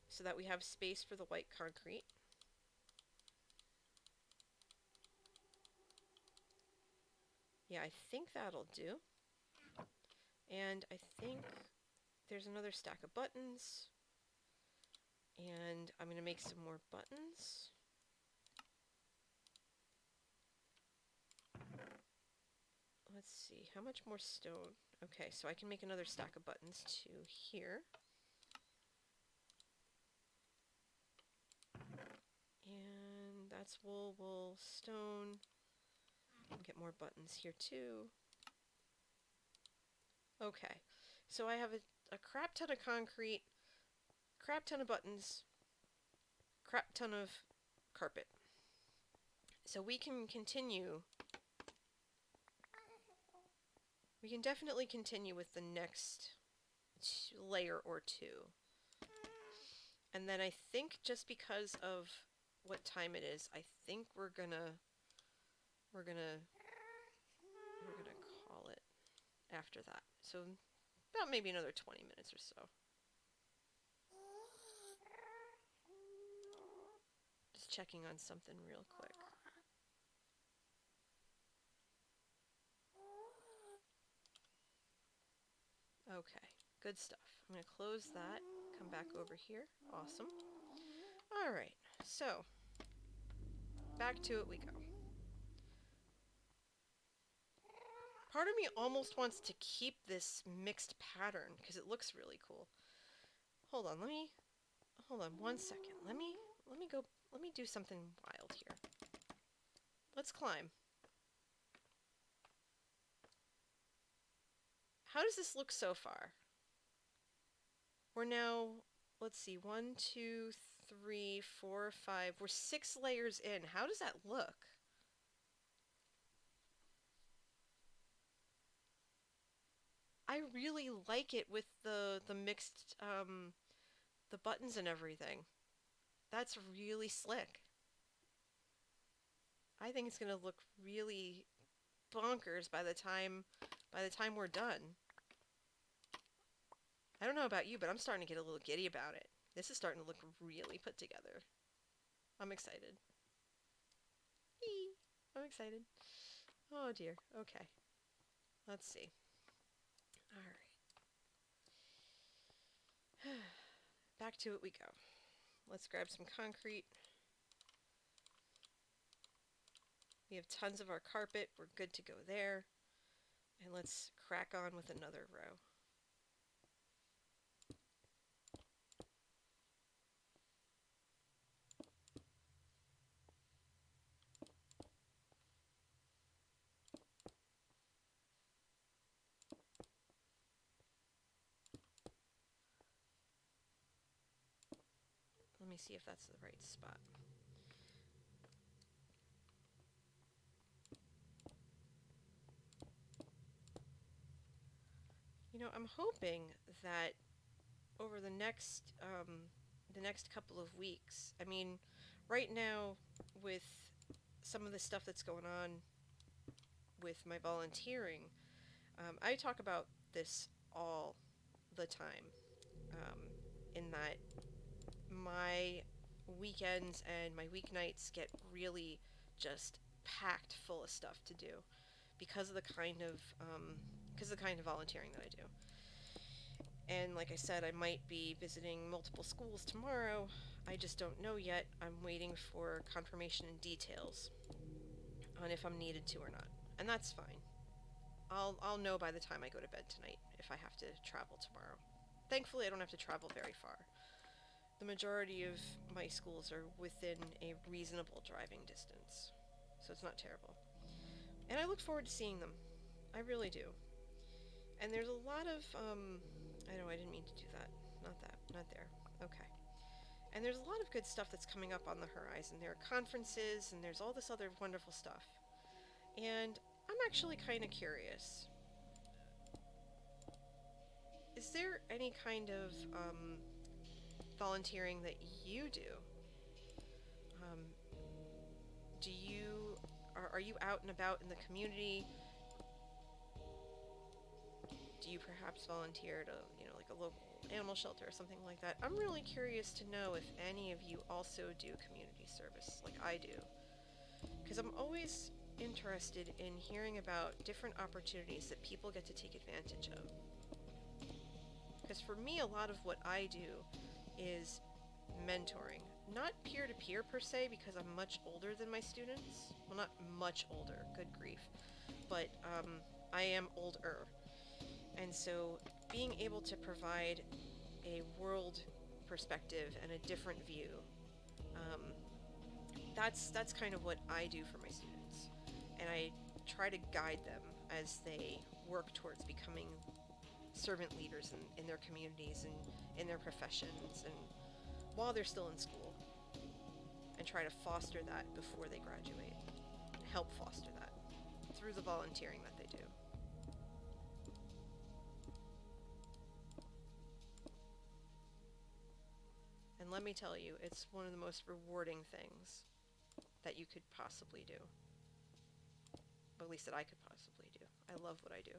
so that we have space for the white concrete. Yeah, I think that'll do. And I think there's another stack of buttons. And I'm going to make some more buttons. Let's see, how much more stone? Okay, so I can make another stack of buttons to here. And that's wool, wool, stone. Get more buttons here too. Okay, so I have a crap ton of concrete, crap ton of buttons, crap ton of carpet. So we can continue. We can definitely continue with the next layer or 2. And then I think just because of what time it is, I think we're gonna call it after that. So about maybe another 20 minutes or so. Just checking on something real quick. Okay, good stuff. I'm going to close that, come back over here. Awesome. Alright, so back to it we go. Part of me almost wants to keep this mixed pattern because it looks really cool. Hold on 1 second. Let me do something wild here. Let's climb. How does this look so far? We're now, let's see, 1, 2, 3, 4, 5. We're 6 layers in. How does that look? I really like it with the mixed, the buttons and everything. That's really slick. I think it's gonna look really bonkers by the time we're done. I don't know about you, but I'm starting to get a little giddy about it. This is starting to look really put together. I'm excited. Eee, I'm excited. Oh dear. Okay. Let's see. Alright. Back to it we go. Let's grab some concrete. We have tons of our carpet. We're good to go there. And let's crack on with another row. Let me see if that's the right spot. You know, I'm hoping that over the next couple of weeks, I mean, right now with some of the stuff that's going on with my volunteering, I talk about this all the time. um, in that my weekends and my weeknights get really just packed full of stuff to do because of the kind of volunteering that I do. And like I said, I might be visiting multiple schools tomorrow. I just don't know yet. I'm waiting for confirmation and details on if I'm needed to or not. And that's fine. I'll know by the time I go to bed tonight if I have to travel tomorrow. Thankfully, I don't have to travel very far. The majority of my schools are within a reasonable driving distance, so it's not terrible. And I look forward to seeing them. I really do. And there's a lot of, I know I didn't mean to do that. Not that. Not there. Okay. And there's a lot of good stuff that's coming up on the horizon. There are conferences, and there's all this other wonderful stuff. And I'm actually kind of curious. Is there any kind of volunteering that you do? Um, do you are you out and about in the community? Do you perhaps volunteer at a, like a local animal shelter or something like that? I'm really curious to know if any of you also do community service like I do, because I'm always interested in hearing about different opportunities that people get to take advantage of. Because for me, a lot of what I do is mentoring. Not peer to peer per se, because I'm much older than my students. Well, not much older, good grief. But I am older. And so being able to provide a world perspective and a different view, um, that's kind of what I do for my students. And I try to guide them as they work towards becoming servant leaders in their communities and in their professions and while they're still in school, and try to foster that before they graduate, help foster that through the volunteering that they do. And let me tell you, it's one of the most rewarding things that you could possibly do. At least that I could possibly do. I love what I do.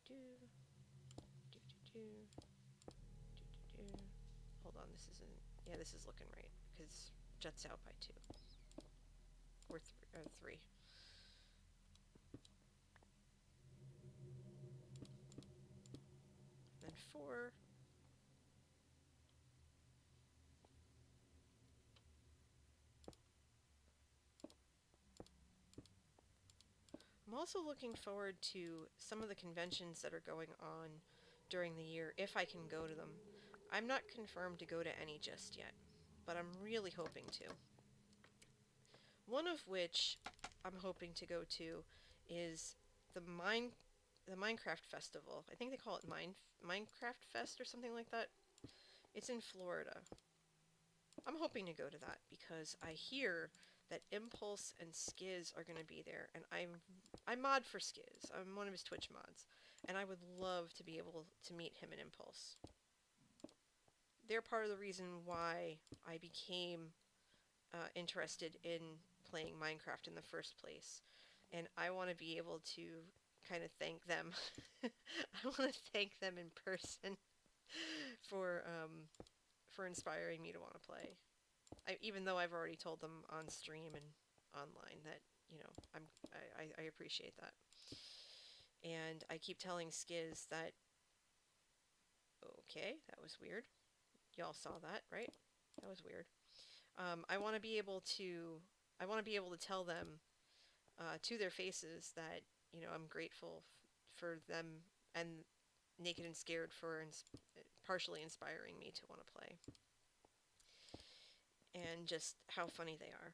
Do, do, do, do, do. Hold on, this isn't. Yeah, this is looking right because Jets out by 2 or 3. Then 4. I'm also looking forward to some of the conventions that are going on during the year, if I can go to them. I'm not confirmed to go to any just yet, but I'm really hoping to. One of which I'm hoping to go to is the Minecraft Festival. I think they call it Minecraft Fest or something like that. It's in Florida. I'm hoping to go to that because I hear that Impulse and Skiz are going to be there, and I mod for Skiz. I'm one of his Twitch mods, and I would love to be able to meet him in Impulse. They're part of the reason why I became interested in playing Minecraft in the first place, and I want to be able to kind of thank them. I want to thank them in person for inspiring me to want to play. Even though I've already told them on stream and online that I appreciate that, and I keep telling Skiz that okay, that was weird. Y'all saw that, right? That was weird. I want to be able to tell them to their faces that I'm grateful for them and Naked and Scared for partially inspiring me to want to play, and just how funny they are.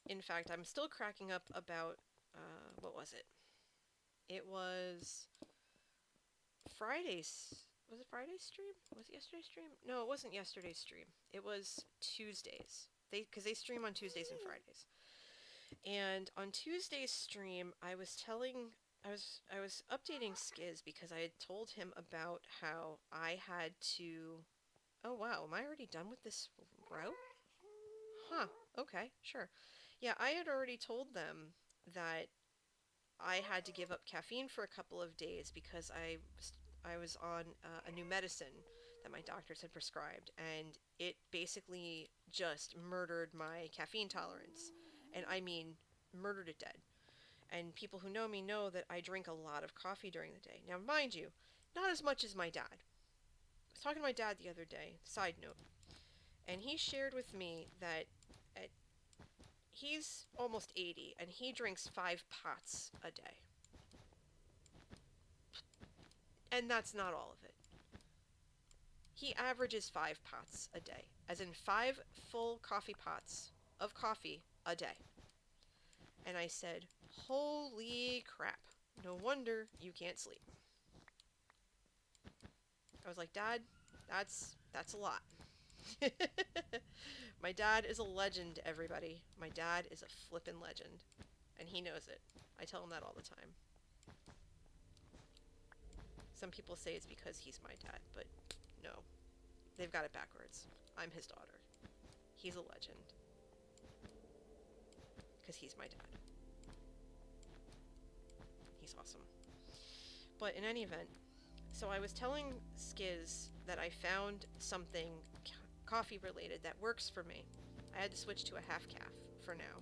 In fact, I'm still cracking up about what was it? It was Friday's. Was it Friday's stream? Was it yesterday's stream? No, it wasn't yesterday's stream. It was Tuesdays. Because they stream on Tuesdays and Fridays. And on Tuesday's stream, I was updating Skiz because I had told him about how I had to. Oh wow, am I already done with this route? Huh. Okay, sure. Yeah, I had already told them that I had to give up caffeine for a couple of days because I was on a new medicine that my doctors had prescribed, and it basically just murdered my caffeine tolerance. And I mean, murdered it dead. And people who know me know that I drink a lot of coffee during the day. Now, mind you, not as much as my dad. I was talking to my dad the other day, side note, and he shared with me that at, he's almost 80 and he drinks 5 pots a day. And that's not all of it. He averages 5 pots a day, as in 5 full coffee pots of coffee a day. And I said, holy crap, no wonder you can't sleep. I was like, Dad, that's a lot. My dad is a legend, everybody. My dad is a flippin' legend. And he knows it. I tell him that all the time. Some people say it's because he's my dad, but no. They've got it backwards. I'm his daughter. He's a legend. Because he's my dad. He's awesome. But in any event, so I was telling Skiz that I found something coffee related that works for me. I had to switch to a half calf for now,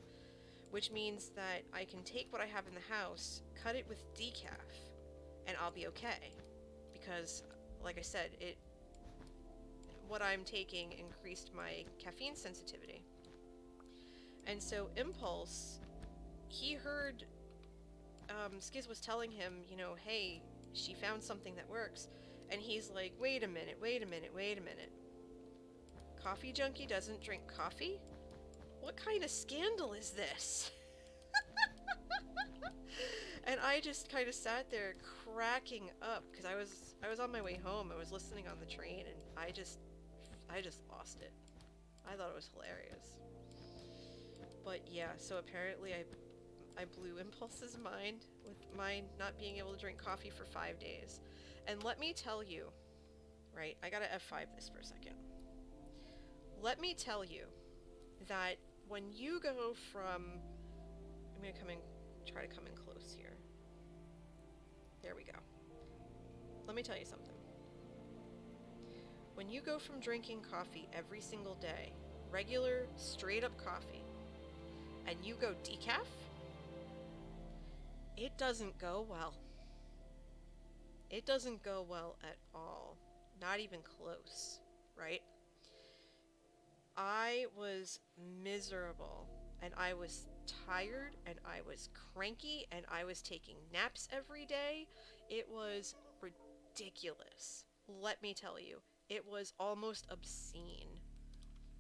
which means that I can take what I have in the house, cut it with decaf, and I'll be okay. Because, like I said, what I'm taking increased my caffeine sensitivity. And so Impulse, he heard Skiz was telling him, hey, she found something that works. And he's like, wait a minute. Coffee Junkie doesn't drink coffee? What kind of scandal is this? And I just kind of sat there cracking up because I was on my way home. I was listening on the train and I just lost it. I thought it was hilarious. But yeah, so apparently I blew Impulse's mind with mine not being able to drink coffee for 5 days. And let me tell you, right, I gotta F5 this for a second. Let me tell you that when you go from, I'm gonna try to come in close here. There we go. Let me tell you something. When you go from drinking coffee every single day, regular, straight up coffee, and you go decaf, it doesn't go well. It doesn't go well at all. Not even close, right? I was miserable, and I was tired, and I was cranky, and I was taking naps every day. It was ridiculous. Let me tell you, it was almost obscene.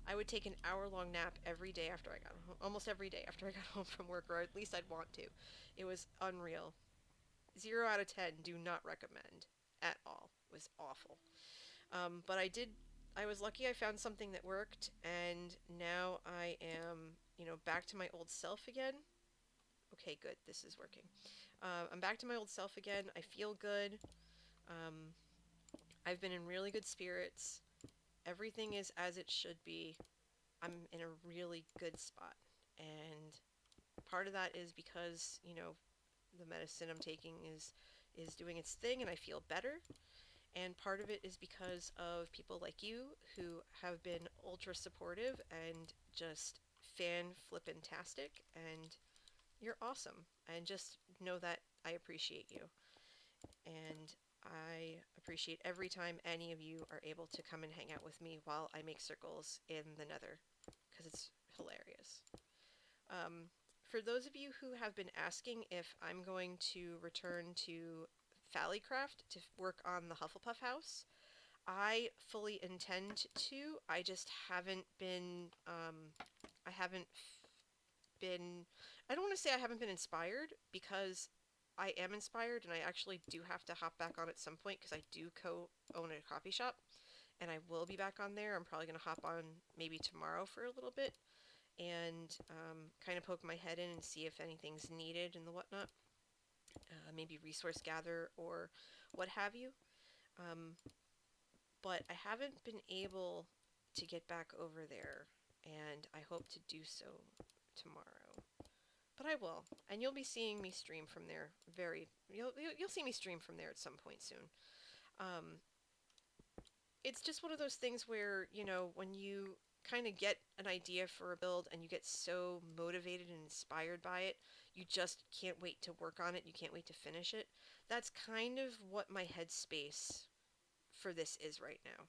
I would take an hour-long nap every day after I got home, almost every day after I got home from work, or at least I'd want to. It was unreal. 0 out of 10, do not recommend at all. It was awful. But I was lucky I found something that worked, and now I am, back to my old self again. Okay, good, this is working. I'm back to my old self again. I feel good. Um, I've been in really good spirits. Everything is as it should be. I'm in a really good spot. And part of that is because, the medicine I'm taking is doing its thing and I feel better. And part of it is because of people like you who have been ultra supportive and just fan flippin-tastic, and you're awesome. And just know that I appreciate you. And I appreciate every time any of you are able to come and hang out with me while I make circles in the nether, because it's hilarious. For those of you who have been asking if I'm going to return to Fallycraft to work on the Hufflepuff house, I fully intend to. I just haven't been, I haven't been, I don't want to say I haven't been inspired, because I am inspired and I actually do have to hop back on at some point because I do co-own a coffee shop and I will be back on there. I'm probably going to hop on maybe tomorrow for a little bit and kind of poke my head in and see if anything's needed and the whatnot. Maybe resource gather or what have you. But I haven't been able to get back over there, and I hope to do so tomorrow. but I will, and you'll be seeing me stream from there. You'll see me stream from there at some point soon. Um, it's just one of those things where, when you kind of get an idea for a build and you get so motivated and inspired by it, you just can't wait to work on it. You can't wait to finish it. That's kind of what my headspace for this is right now.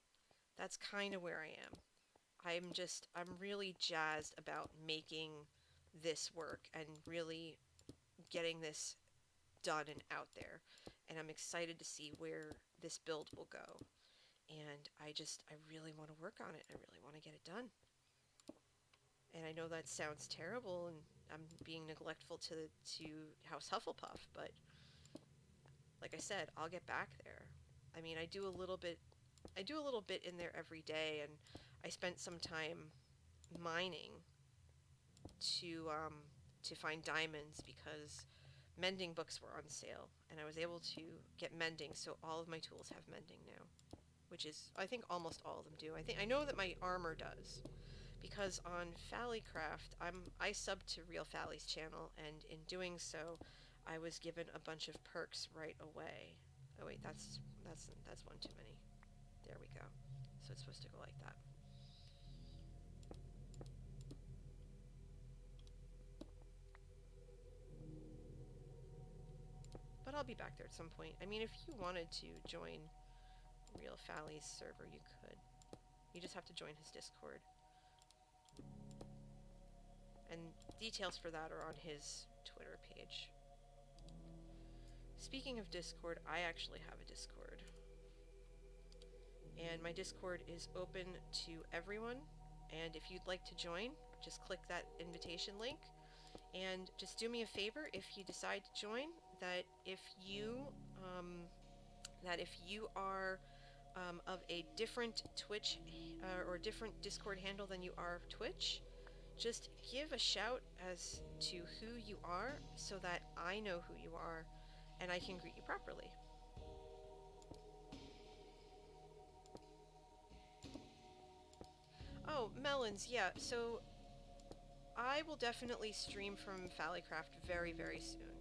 That's kind of where I am. I'm really jazzed about making this work and really getting this done and out there. And I'm excited to see where this build will go. And I really want to work on it. I really want to get it done. And I know that sounds terrible and I'm being neglectful to House Hufflepuff, but like I said, I'll get back there. I mean, I do a little bit in there every day, and I spent some time mining to find diamonds because mending books were on sale, and I was able to get mending, so all of my tools have mending now, which is, I think almost all of them do. I know that my armor does, because on Fallycraft, I sub to Real Fally's channel, and in doing so, I was given a bunch of perks right away. Oh wait, that's one too many. There we go. So it's supposed to go like that. But I'll be back there at some point. I mean, if you wanted to join Real Fally's server, you could. You just have to join his Discord. And details for that are on his Twitter page. Speaking of Discord, I actually have a Discord. And my Discord is open to everyone. And if you'd like to join, just click that invitation link. And just do me a favor if you decide to join, that if you are of a different Twitch or different Discord handle than you are of Twitch, just give a shout as to who you are so that I know who you are and I can greet you properly. Oh, Melons, yeah, so I will definitely stream from Fallycraft very, very soon.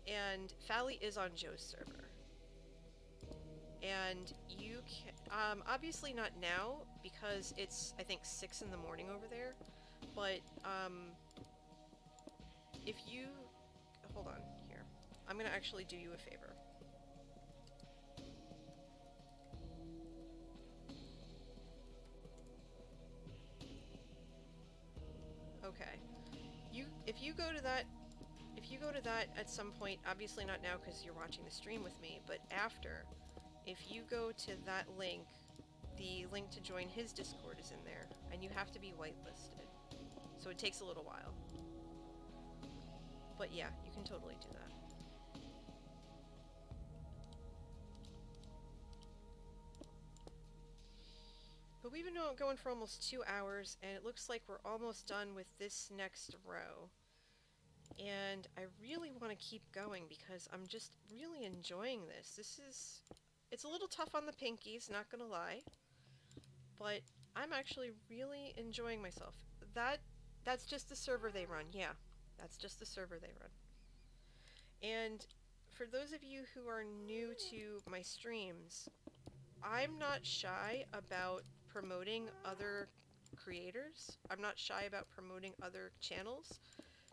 And Fally is on Joe's server. And you can, obviously not now, because it's, I think, 6 in the morning over there, but, if you, hold on, here, I'm gonna actually do you a favor. Okay, if you go to that at some point, obviously not now because you're watching the stream with me, but after, if you go to that link, the link to join his Discord is in there, and you have to be whitelisted, so it takes a little while. But yeah, you can totally do that. But we've been going for almost 2 hours, and it looks like we're almost done with this next row. And I really want to keep going because I'm just really enjoying this. It's a little tough on the pinkies, not gonna lie. But I'm actually really enjoying myself. That's just the server they run, yeah. That's just the server they run. And for those of you who are new to my streams, I'm not shy about promoting other creators. I'm not shy about promoting other channels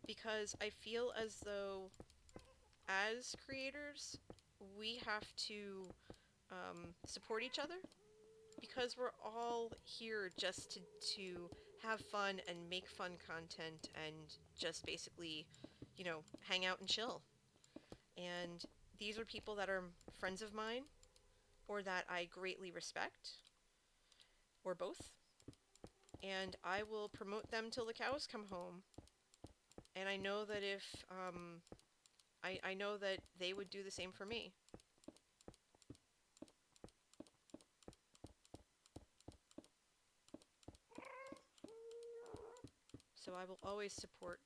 because I feel as though as creators we have to support each other because we're all here just to have fun and make fun content and just basically, hang out and chill. And these are people that are friends of mine or that I greatly respect, or both. And I will promote them till the cows come home. And I know that if, I know that they would do the same for me. So I will always support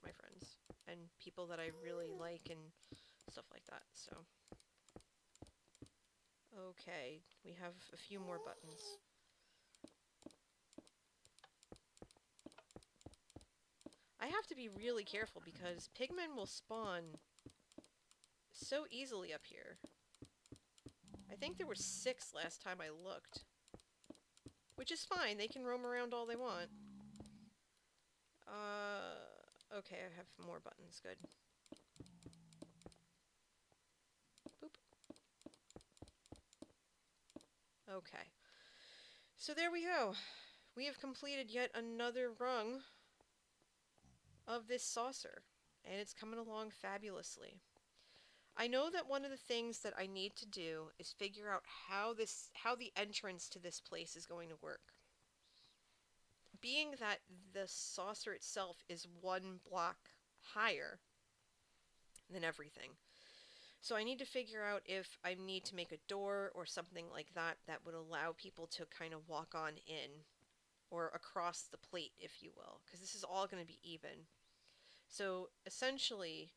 my friends and people that I really like and stuff like that, so. Okay, we have a few more buttons. I have to be really careful because pigmen will spawn so easily up here. I think there were 6 last time I looked. Which is fine, they can roam around all they want. Okay, I have more buttons, good. Boop. Okay. So there we go. We have completed yet another rung of this saucer, and it's coming along fabulously. I know that one of the things that I need to do is figure out how the entrance to this place is going to work. Being that the saucer itself is 1 block higher than everything. So I need to figure out if I need to make a door or something like that that would allow people to kind of walk on in or across the plate, if you will, because this is all going to be even. So essentially,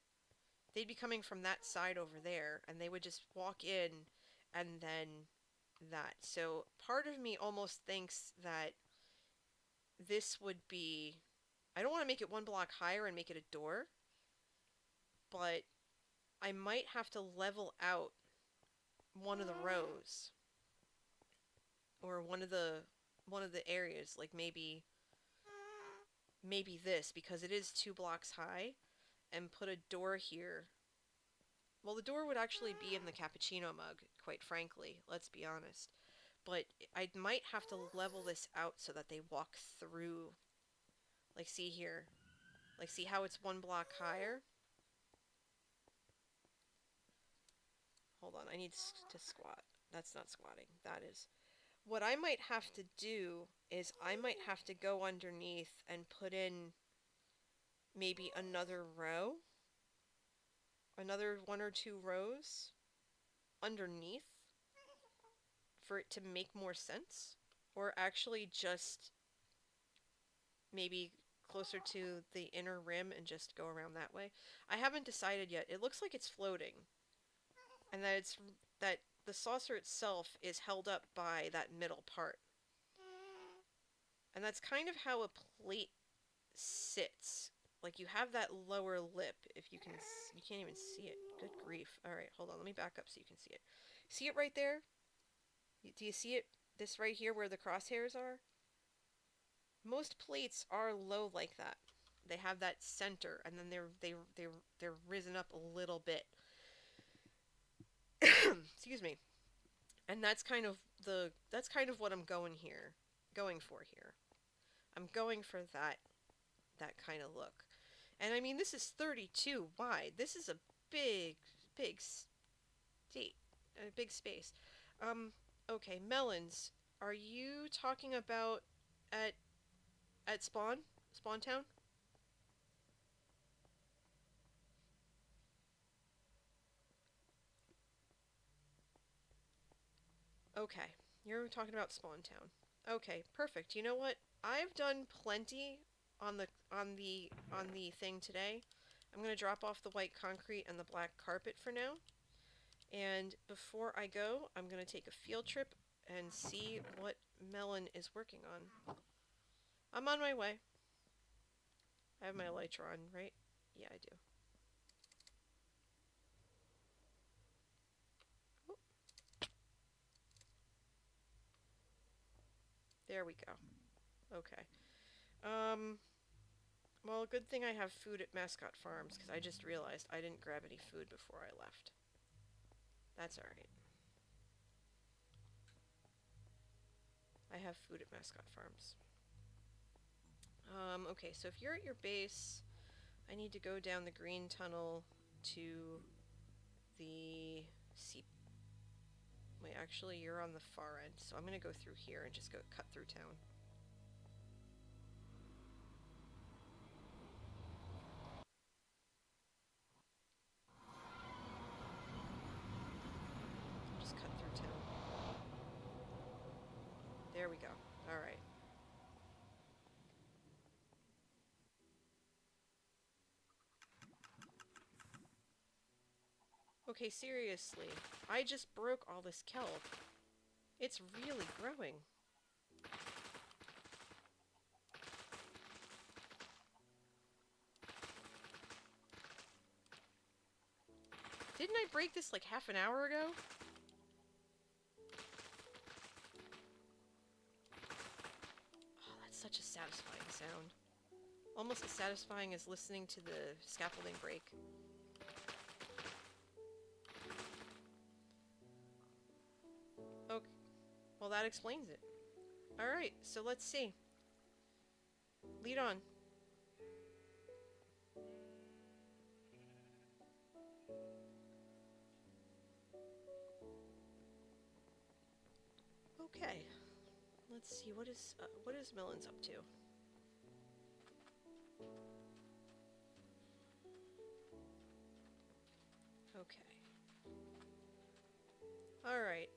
they'd be coming from that side over there, and they would just walk in and then that. So part of me almost thinks that this would be... I don't want to make it 1 block higher and make it a door, but I might have to level out one of the rows or one of the areas, like maybe this, because it is 2 blocks high, and put a door here. Well, the door would actually be in the cappuccino mug, quite frankly, let's be honest. But I might have to level this out so that they walk through. Like, see here. Like, see how it's 1 block higher? Hold on, I need to squat. That's not squatting. That is. What I might have to do is I might have to go underneath and put in maybe another row. Another 1 or 2 rows underneath for it to make more sense. Or actually just maybe closer to the inner rim and just go around that way. I haven't decided yet. It looks like it's floating. And that the saucer itself is held up by that middle part. And that's kind of how a plate sits. Like, you have that lower lip, if you can... You can't even see it. Good grief. Alright, hold on. Let me back up so you can see it. See it right there? Do you see it? This right here where the crosshairs are? Most plates are low like that. They have that center, and then they're risen up a little bit. Excuse me. And that's kind of what I'm going for here. I'm going for that kind of look. And I mean, this is 32 wide. This is a big big space. Okay, melons. Are you talking about at Spawn Town? Okay, you're talking about Spawn Town. Okay, perfect. You know what? I've done plenty on the thing today. I'm gonna drop off the white concrete and the black carpet for now. And before I go, I'm gonna take a field trip and see what Melon is working on. I'm on my way. I have my elytra on, right? Yeah, I do. Oh. There we go. Okay. Well, good thing I have food at Mascot Farms, because I just realized I didn't grab any food before I left. That's alright. I have food at Mascot Farms. Okay, so if you're at your base, I need to go down the green tunnel to the sea. Wait, actually, you're on the far end, so I'm gonna go through here and just go cut through town. Just cut through town. There we go. Alright. Okay, seriously. I just broke all this kelp. It's really growing. Didn't I break this like half an hour ago? Oh, that's such a satisfying sound. Almost as satisfying as listening to the scaffolding break. Okay, well that explains it. Alright, so let's see. Lead on. Okay. Let's see, what is Melons up to? Okay. Alright.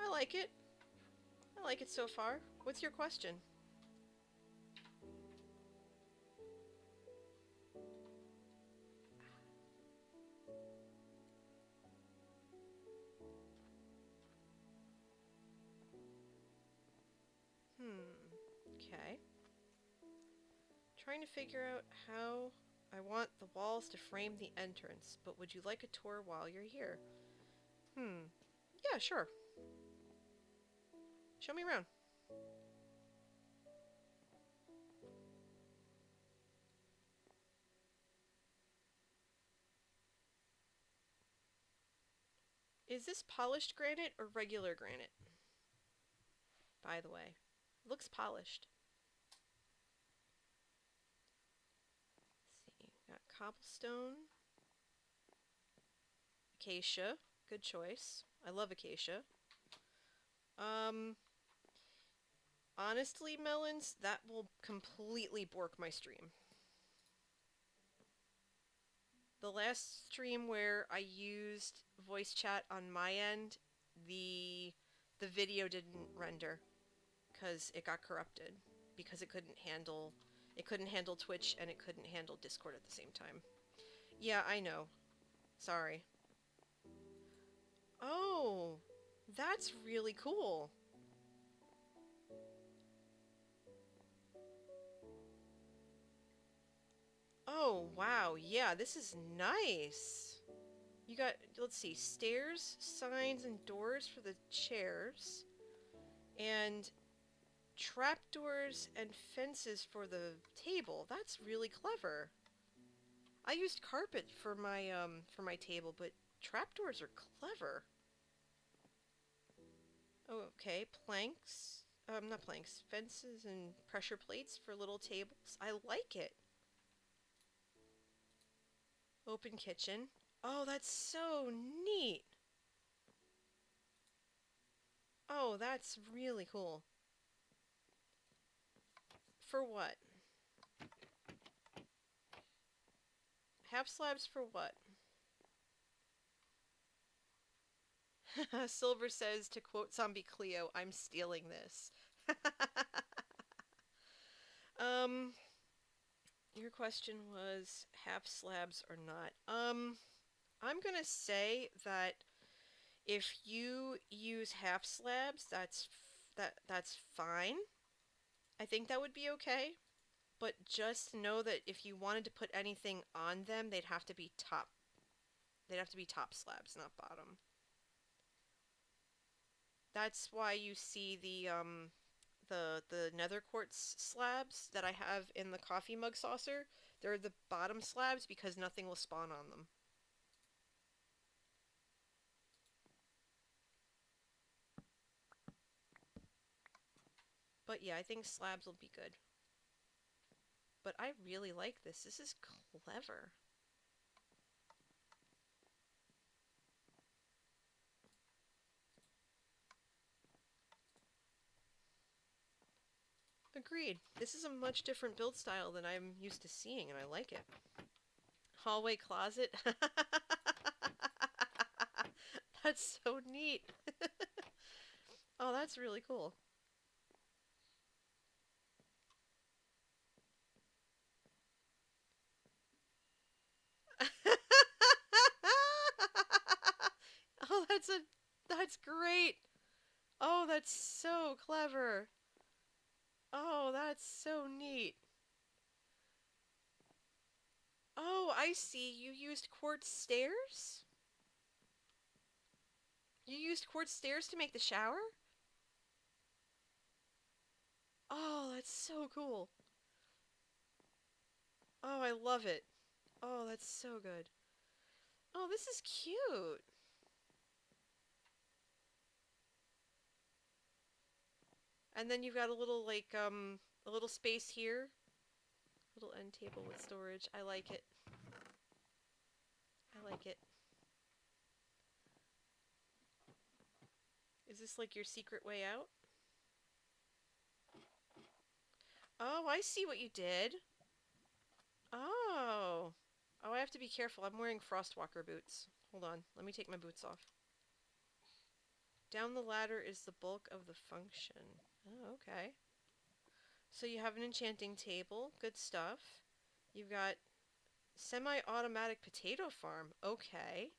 I like it. I like it so far. What's your question? Okay. Trying to figure out how I want the walls to frame the entrance, but would you like a tour while you're here? Yeah, sure. Show me around. Is this polished granite or regular granite? By the way, looks polished. Let's see, got cobblestone, acacia, good choice. I love acacia. Honestly, Melons, that will completely bork my stream. The last stream where I used voice chat on my end, the video didn't render because it got corrupted because it couldn't handle Twitch and it couldn't handle Discord at the same time. Yeah, I know. Sorry. Oh, that's really cool. Oh, wow. Yeah, this is nice. You got, let's see, stairs, signs, and doors for the chairs. And trapdoors and fences for the table. That's really clever. I used carpet for my table, but trapdoors are clever. Oh, okay, planks. Not planks, fences and pressure plates for little tables. I like it. Open kitchen. Oh, that's so neat. Oh, that's really cool. For what? Half slabs for what? Silver says, to quote Zombie Cleo, I'm stealing this. um, your question was half slabs or not. I'm gonna say that if you use half slabs, that's fine. I think that would be okay. But just know that if you wanted to put anything on them, they'd have to be top. They'd have to be top slabs, not bottom. That's why you see the nether quartz slabs that I have in the coffee mug saucer. They're the bottom slabs because nothing will spawn on them. But yeah, I think slabs will be good. But I really like this. This is clever. Agreed. This is a much different build style than I'm used to seeing, and I like it. Hallway closet. That's so neat. Oh, that's really cool. Oh, that's great. Oh, that's so clever. Oh, that's so neat. Oh, I see. You used quartz stairs? You used quartz stairs to make the shower? Oh, that's so cool. Oh, I love it. Oh, that's so good. Oh, this is cute. And then you've got a little a little space here. Little end table with storage. I like it. I like it. Is this like your secret way out? Oh, I see what you did. Oh. Oh, I have to be careful. I'm wearing Frostwalker boots. Hold on. Let me take my boots off. Down the ladder is the bulk of the function. Oh, okay. So you have an enchanting table. Good stuff. You've got semi-automatic potato farm. Okay.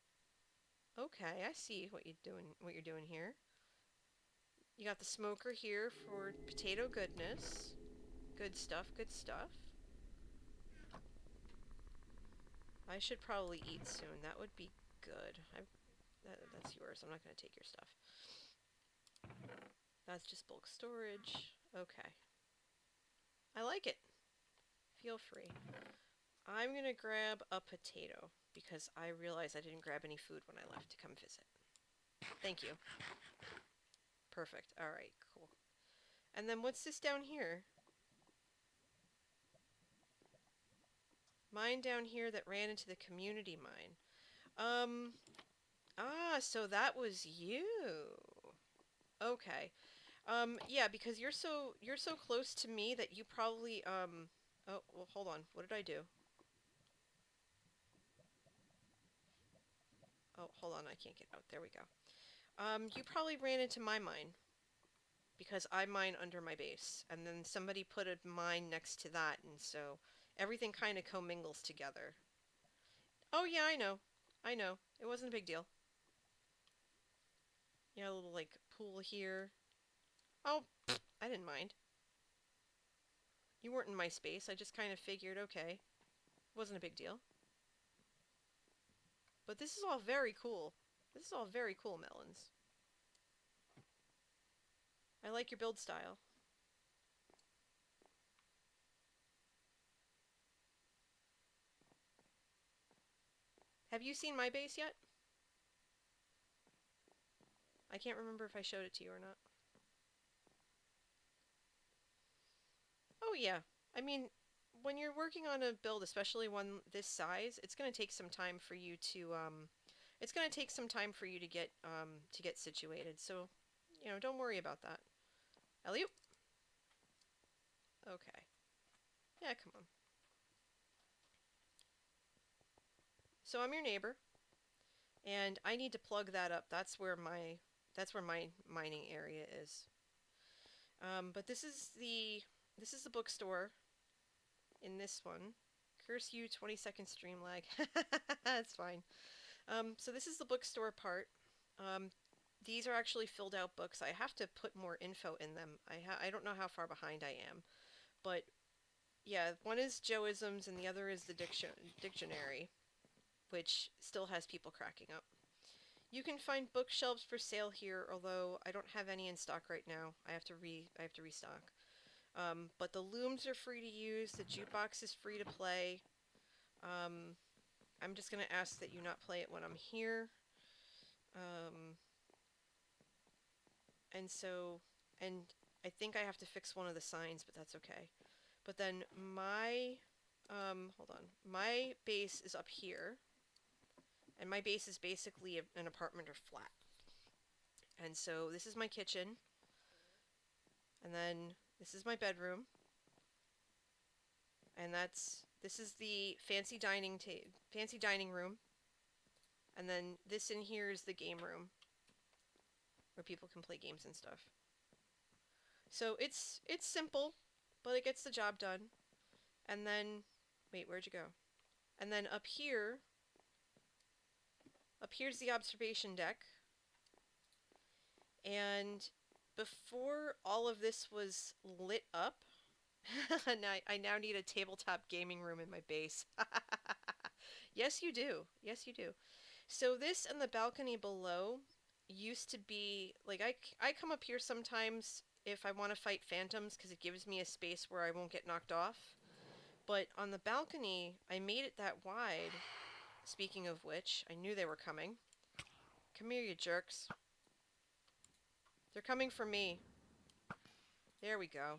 Okay, I see what you're doing here. You got the smoker here for potato goodness. Good stuff, good stuff. I should probably eat soon. That would be good. That's yours. I'm not going to take your stuff. That's just bulk storage. Okay. I like it. Feel free. I'm going to grab a potato because I realized I didn't grab any food when I left to come visit. Thank you. Perfect. Alright, cool. And then what's this down here? Mine down here that ran into the community mine. So that was you. Okay. Yeah, because you're so close to me that you probably oh, well, hold on. What did I do? Oh, hold on. I can't get out. There we go. You probably ran into my mine because I mine under my base, and then somebody put a mine next to that, and so everything kind of commingles together. Oh yeah, I know. I know. It wasn't a big deal. Yeah, a little like pool here. Oh, I didn't mind. You weren't in my space. I just kind of figured, okay, wasn't a big deal. But this is all very cool. This is all very cool, Melons. I like your build style. Have you seen my base yet? I can't remember if I showed it to you or not. Oh yeah. I mean, when you're working on a build, especially one this size, it's going to take some time for you to it's going to take some time for you to get situated. So, don't worry about that. Elliot? Okay. Yeah, come on. So I'm your neighbor, and I need to plug that up. That's where my mining area is. But this is the bookstore in this one. Curse you, 20-second stream lag. That's fine. So this is the bookstore part. Um, these are actually filled out books. I have to put more info in them. I don't know how far behind I am, but yeah, one is Joeisms and the other is the dictionary, which still has people cracking up. You can find bookshelves for sale here, although I don't have any in stock right now. I have to restock. But the looms are free to use. The jukebox is free to play. Um, I'm just gonna ask that you not play it when I'm here. Um, and so, and I think I have to fix one of the signs, but that's okay. But then hold on. My base is up here, and my base is basically an apartment or flat. And so this is my kitchen, and then this is my bedroom, and this is the fancy dining room, and then this in here is the game room where people can play games and stuff. So it's simple, but it gets the job done. And then wait, where'd you go? And then up here's the observation deck. And before all of this was lit up, and I now need a tabletop gaming room in my base. Yes, you do. Yes, you do. So this and the balcony below used to be like I come up here sometimes if I want to fight phantoms because it gives me a space where I won't get knocked off. But on the balcony, I made it that wide. Speaking of which, I knew they were coming. Come here, you jerks. They're coming for me. There we go.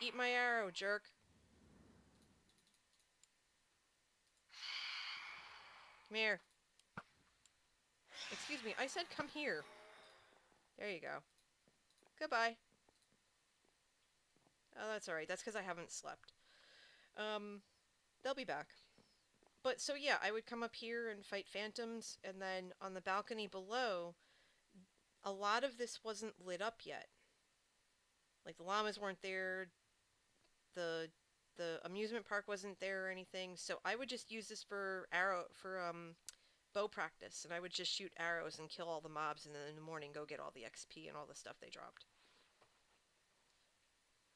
Eat my arrow, jerk. Come here. Excuse me, I said come here. There you go. Goodbye. Oh, that's alright. That's because I haven't slept. They'll be back. But so yeah, I would come up here and fight phantoms, and then on the balcony below, a lot of this wasn't lit up yet. Like the llamas weren't there, the the amusement park wasn't there or anything. So I would just use this for bow practice, and I would just shoot arrows and kill all the mobs, and then in the morning go get all the XP and all the stuff they dropped.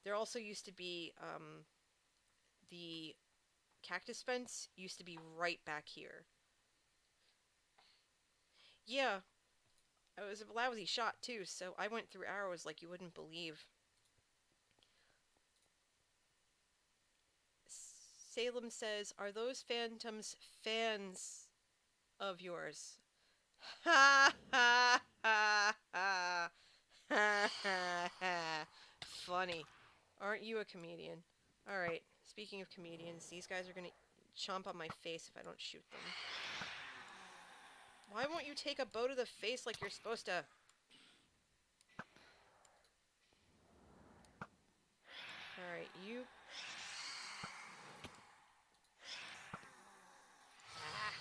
There also used to be the cactus fence used to be right back here. Yeah, it was a lousy shot too, so I went through arrows like you wouldn't believe. Salem says, "Are those phantoms fans of yours?" Ha ha ha ha ha ha ha. Funny. Aren't you a comedian? Alright, speaking of comedians, these guys are gonna chomp on my face if I don't shoot them. Why won't you take a bow to the face like you're supposed to? Alright, you. Ah.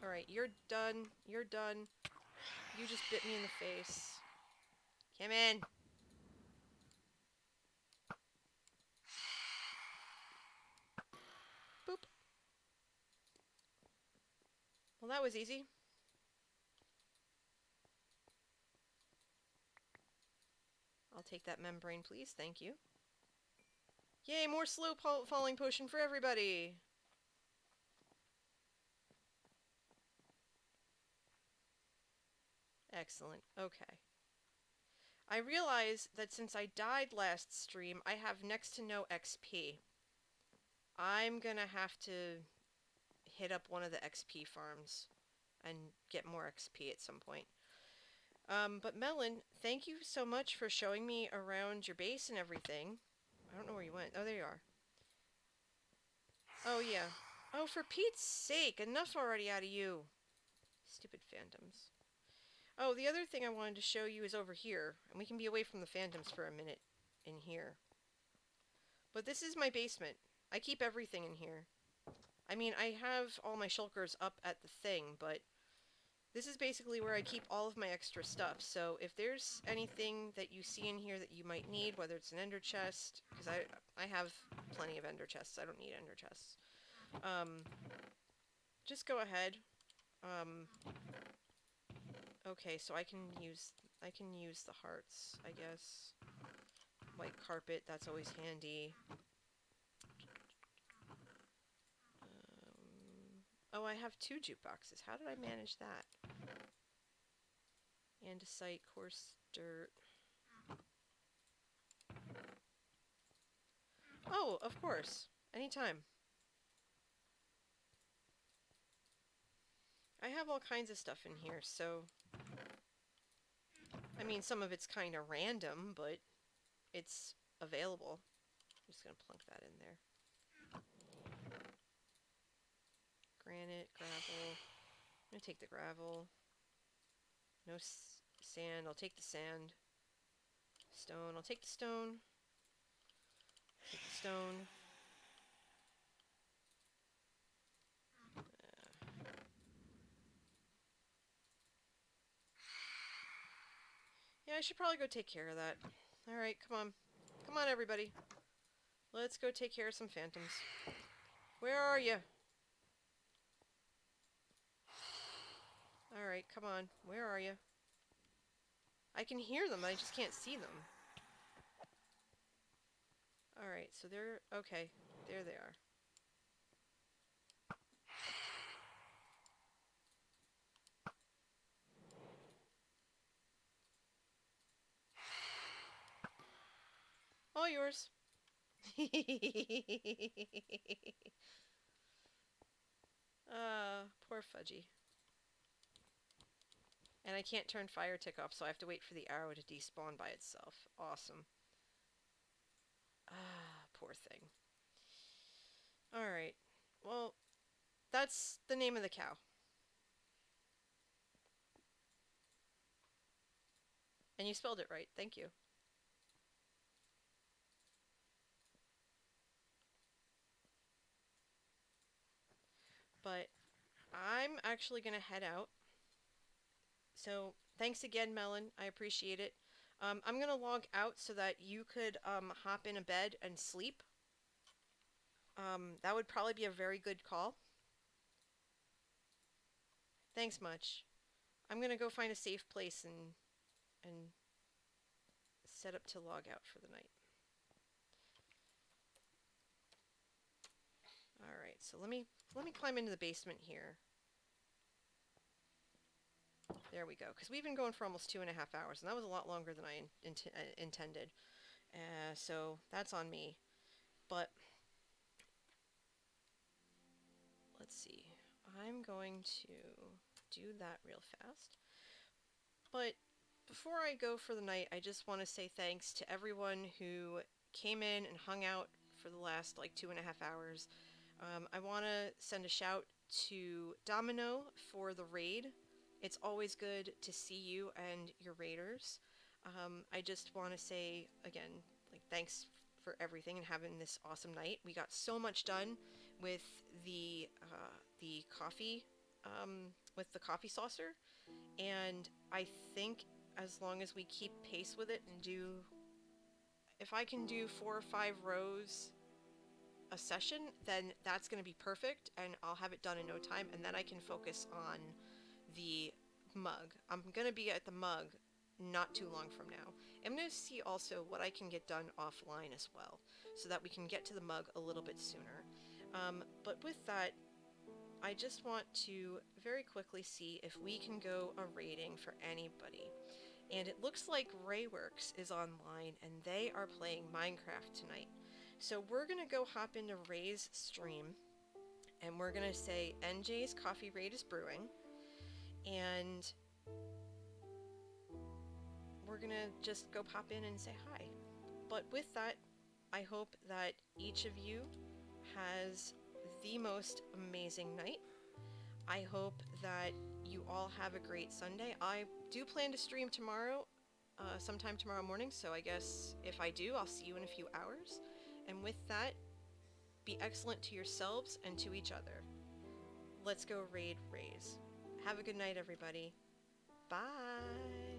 Alright, you're done. You're done. You just bit me in the face. Come in. Boop. Well, that was easy. I'll take that membrane, please. Thank you. Yay, more slow falling potion for everybody. Excellent. Okay. I realize that since I died last stream, I have next to no XP. I'm gonna have to hit up one of the XP farms and get more XP at some point. But Melon, thank you so much for showing me around your base and everything. I don't know where you went. Oh, there you are. Oh, yeah. Oh, for Pete's sake, enough already out of you. Stupid phantoms. Oh, the other thing I wanted to show you is over here, and we can be away from the phantoms for a minute in here. But this is my basement. I keep everything in here. I mean, I have all my shulkers up at the thing, but this is basically where I keep all of my extra stuff. So if there's anything that you see in here that you might need, whether it's an ender chest, because I have plenty of ender chests. I don't need ender chests. Just go ahead. Okay, so I can use the hearts, I guess. White carpet, that's always handy. Oh, I have 2 jukeboxes. How did I manage that? Andesite, coarse dirt. Oh, of course. Anytime. I have all kinds of stuff in here, so... I mean, some of it's kind of random, but it's available. I'm just gonna plunk that in there. Granite, gravel. I'm gonna take the gravel. No sand. I'll take the sand. Stone. I'll take the stone. Take the stone. Yeah, I should probably go take care of that. Alright, come on. Come on, everybody. Let's go take care of some phantoms. Where are you? Alright, come on. Where are you? I can hear them, I just can't see them. Alright, so they're... Okay, there they are. yours. Poor Fudgy. And I can't turn fire tick off, so I have to wait for the arrow to despawn by itself. Awesome. Poor thing. Alright. Well, that's the name of the cow. And you spelled it right. Thank you. But I'm actually going to head out. So thanks again, Melon. I appreciate it. I'm going to log out so that you could hop in a bed and sleep. That would probably be a very good call. Thanks much. I'm going to go find a safe place and set up to log out for the night. Alright, so let me climb into the basement here. There we go, because we've been going for almost 2.5 hours, and that was a lot longer than I intended. So that's on me. But let's see. I'm going to do that real fast. But before I go for the night, I just want to say thanks to everyone who came in and hung out for the last like 2.5 hours. I want to send a shout to Domino for the raid. It's always good to see you and your raiders. I just want to say again, like, thanks for everything and having this awesome night. We got so much done with the coffee, with the coffee saucer, and I think as long as we keep pace with it and if I can do 4 or 5 rows a session, then that's going to be perfect, and I'll have it done in no time, and then I can focus on the mug. I'm going to be at the mug not too long from now. I'm going to see also what I can get done offline as well, so that we can get to the mug a little bit sooner. But with that, I just want to very quickly see if we can go a raiding for anybody. And it looks like Rayworks is online, and they are playing Minecraft tonight. So we're going to go hop into Ray's stream, and we're going to say NJ's Coffee Raid is brewing, and we're going to just go pop in and say hi. But with that, I hope that each of you has the most amazing night. I hope that you all have a great Sunday. I do plan to stream tomorrow, sometime tomorrow morning, so I guess if I do, I'll see you in a few hours. And with that, be excellent to yourselves and to each other. Let's go raid Rays. Have a good night, everybody. Bye!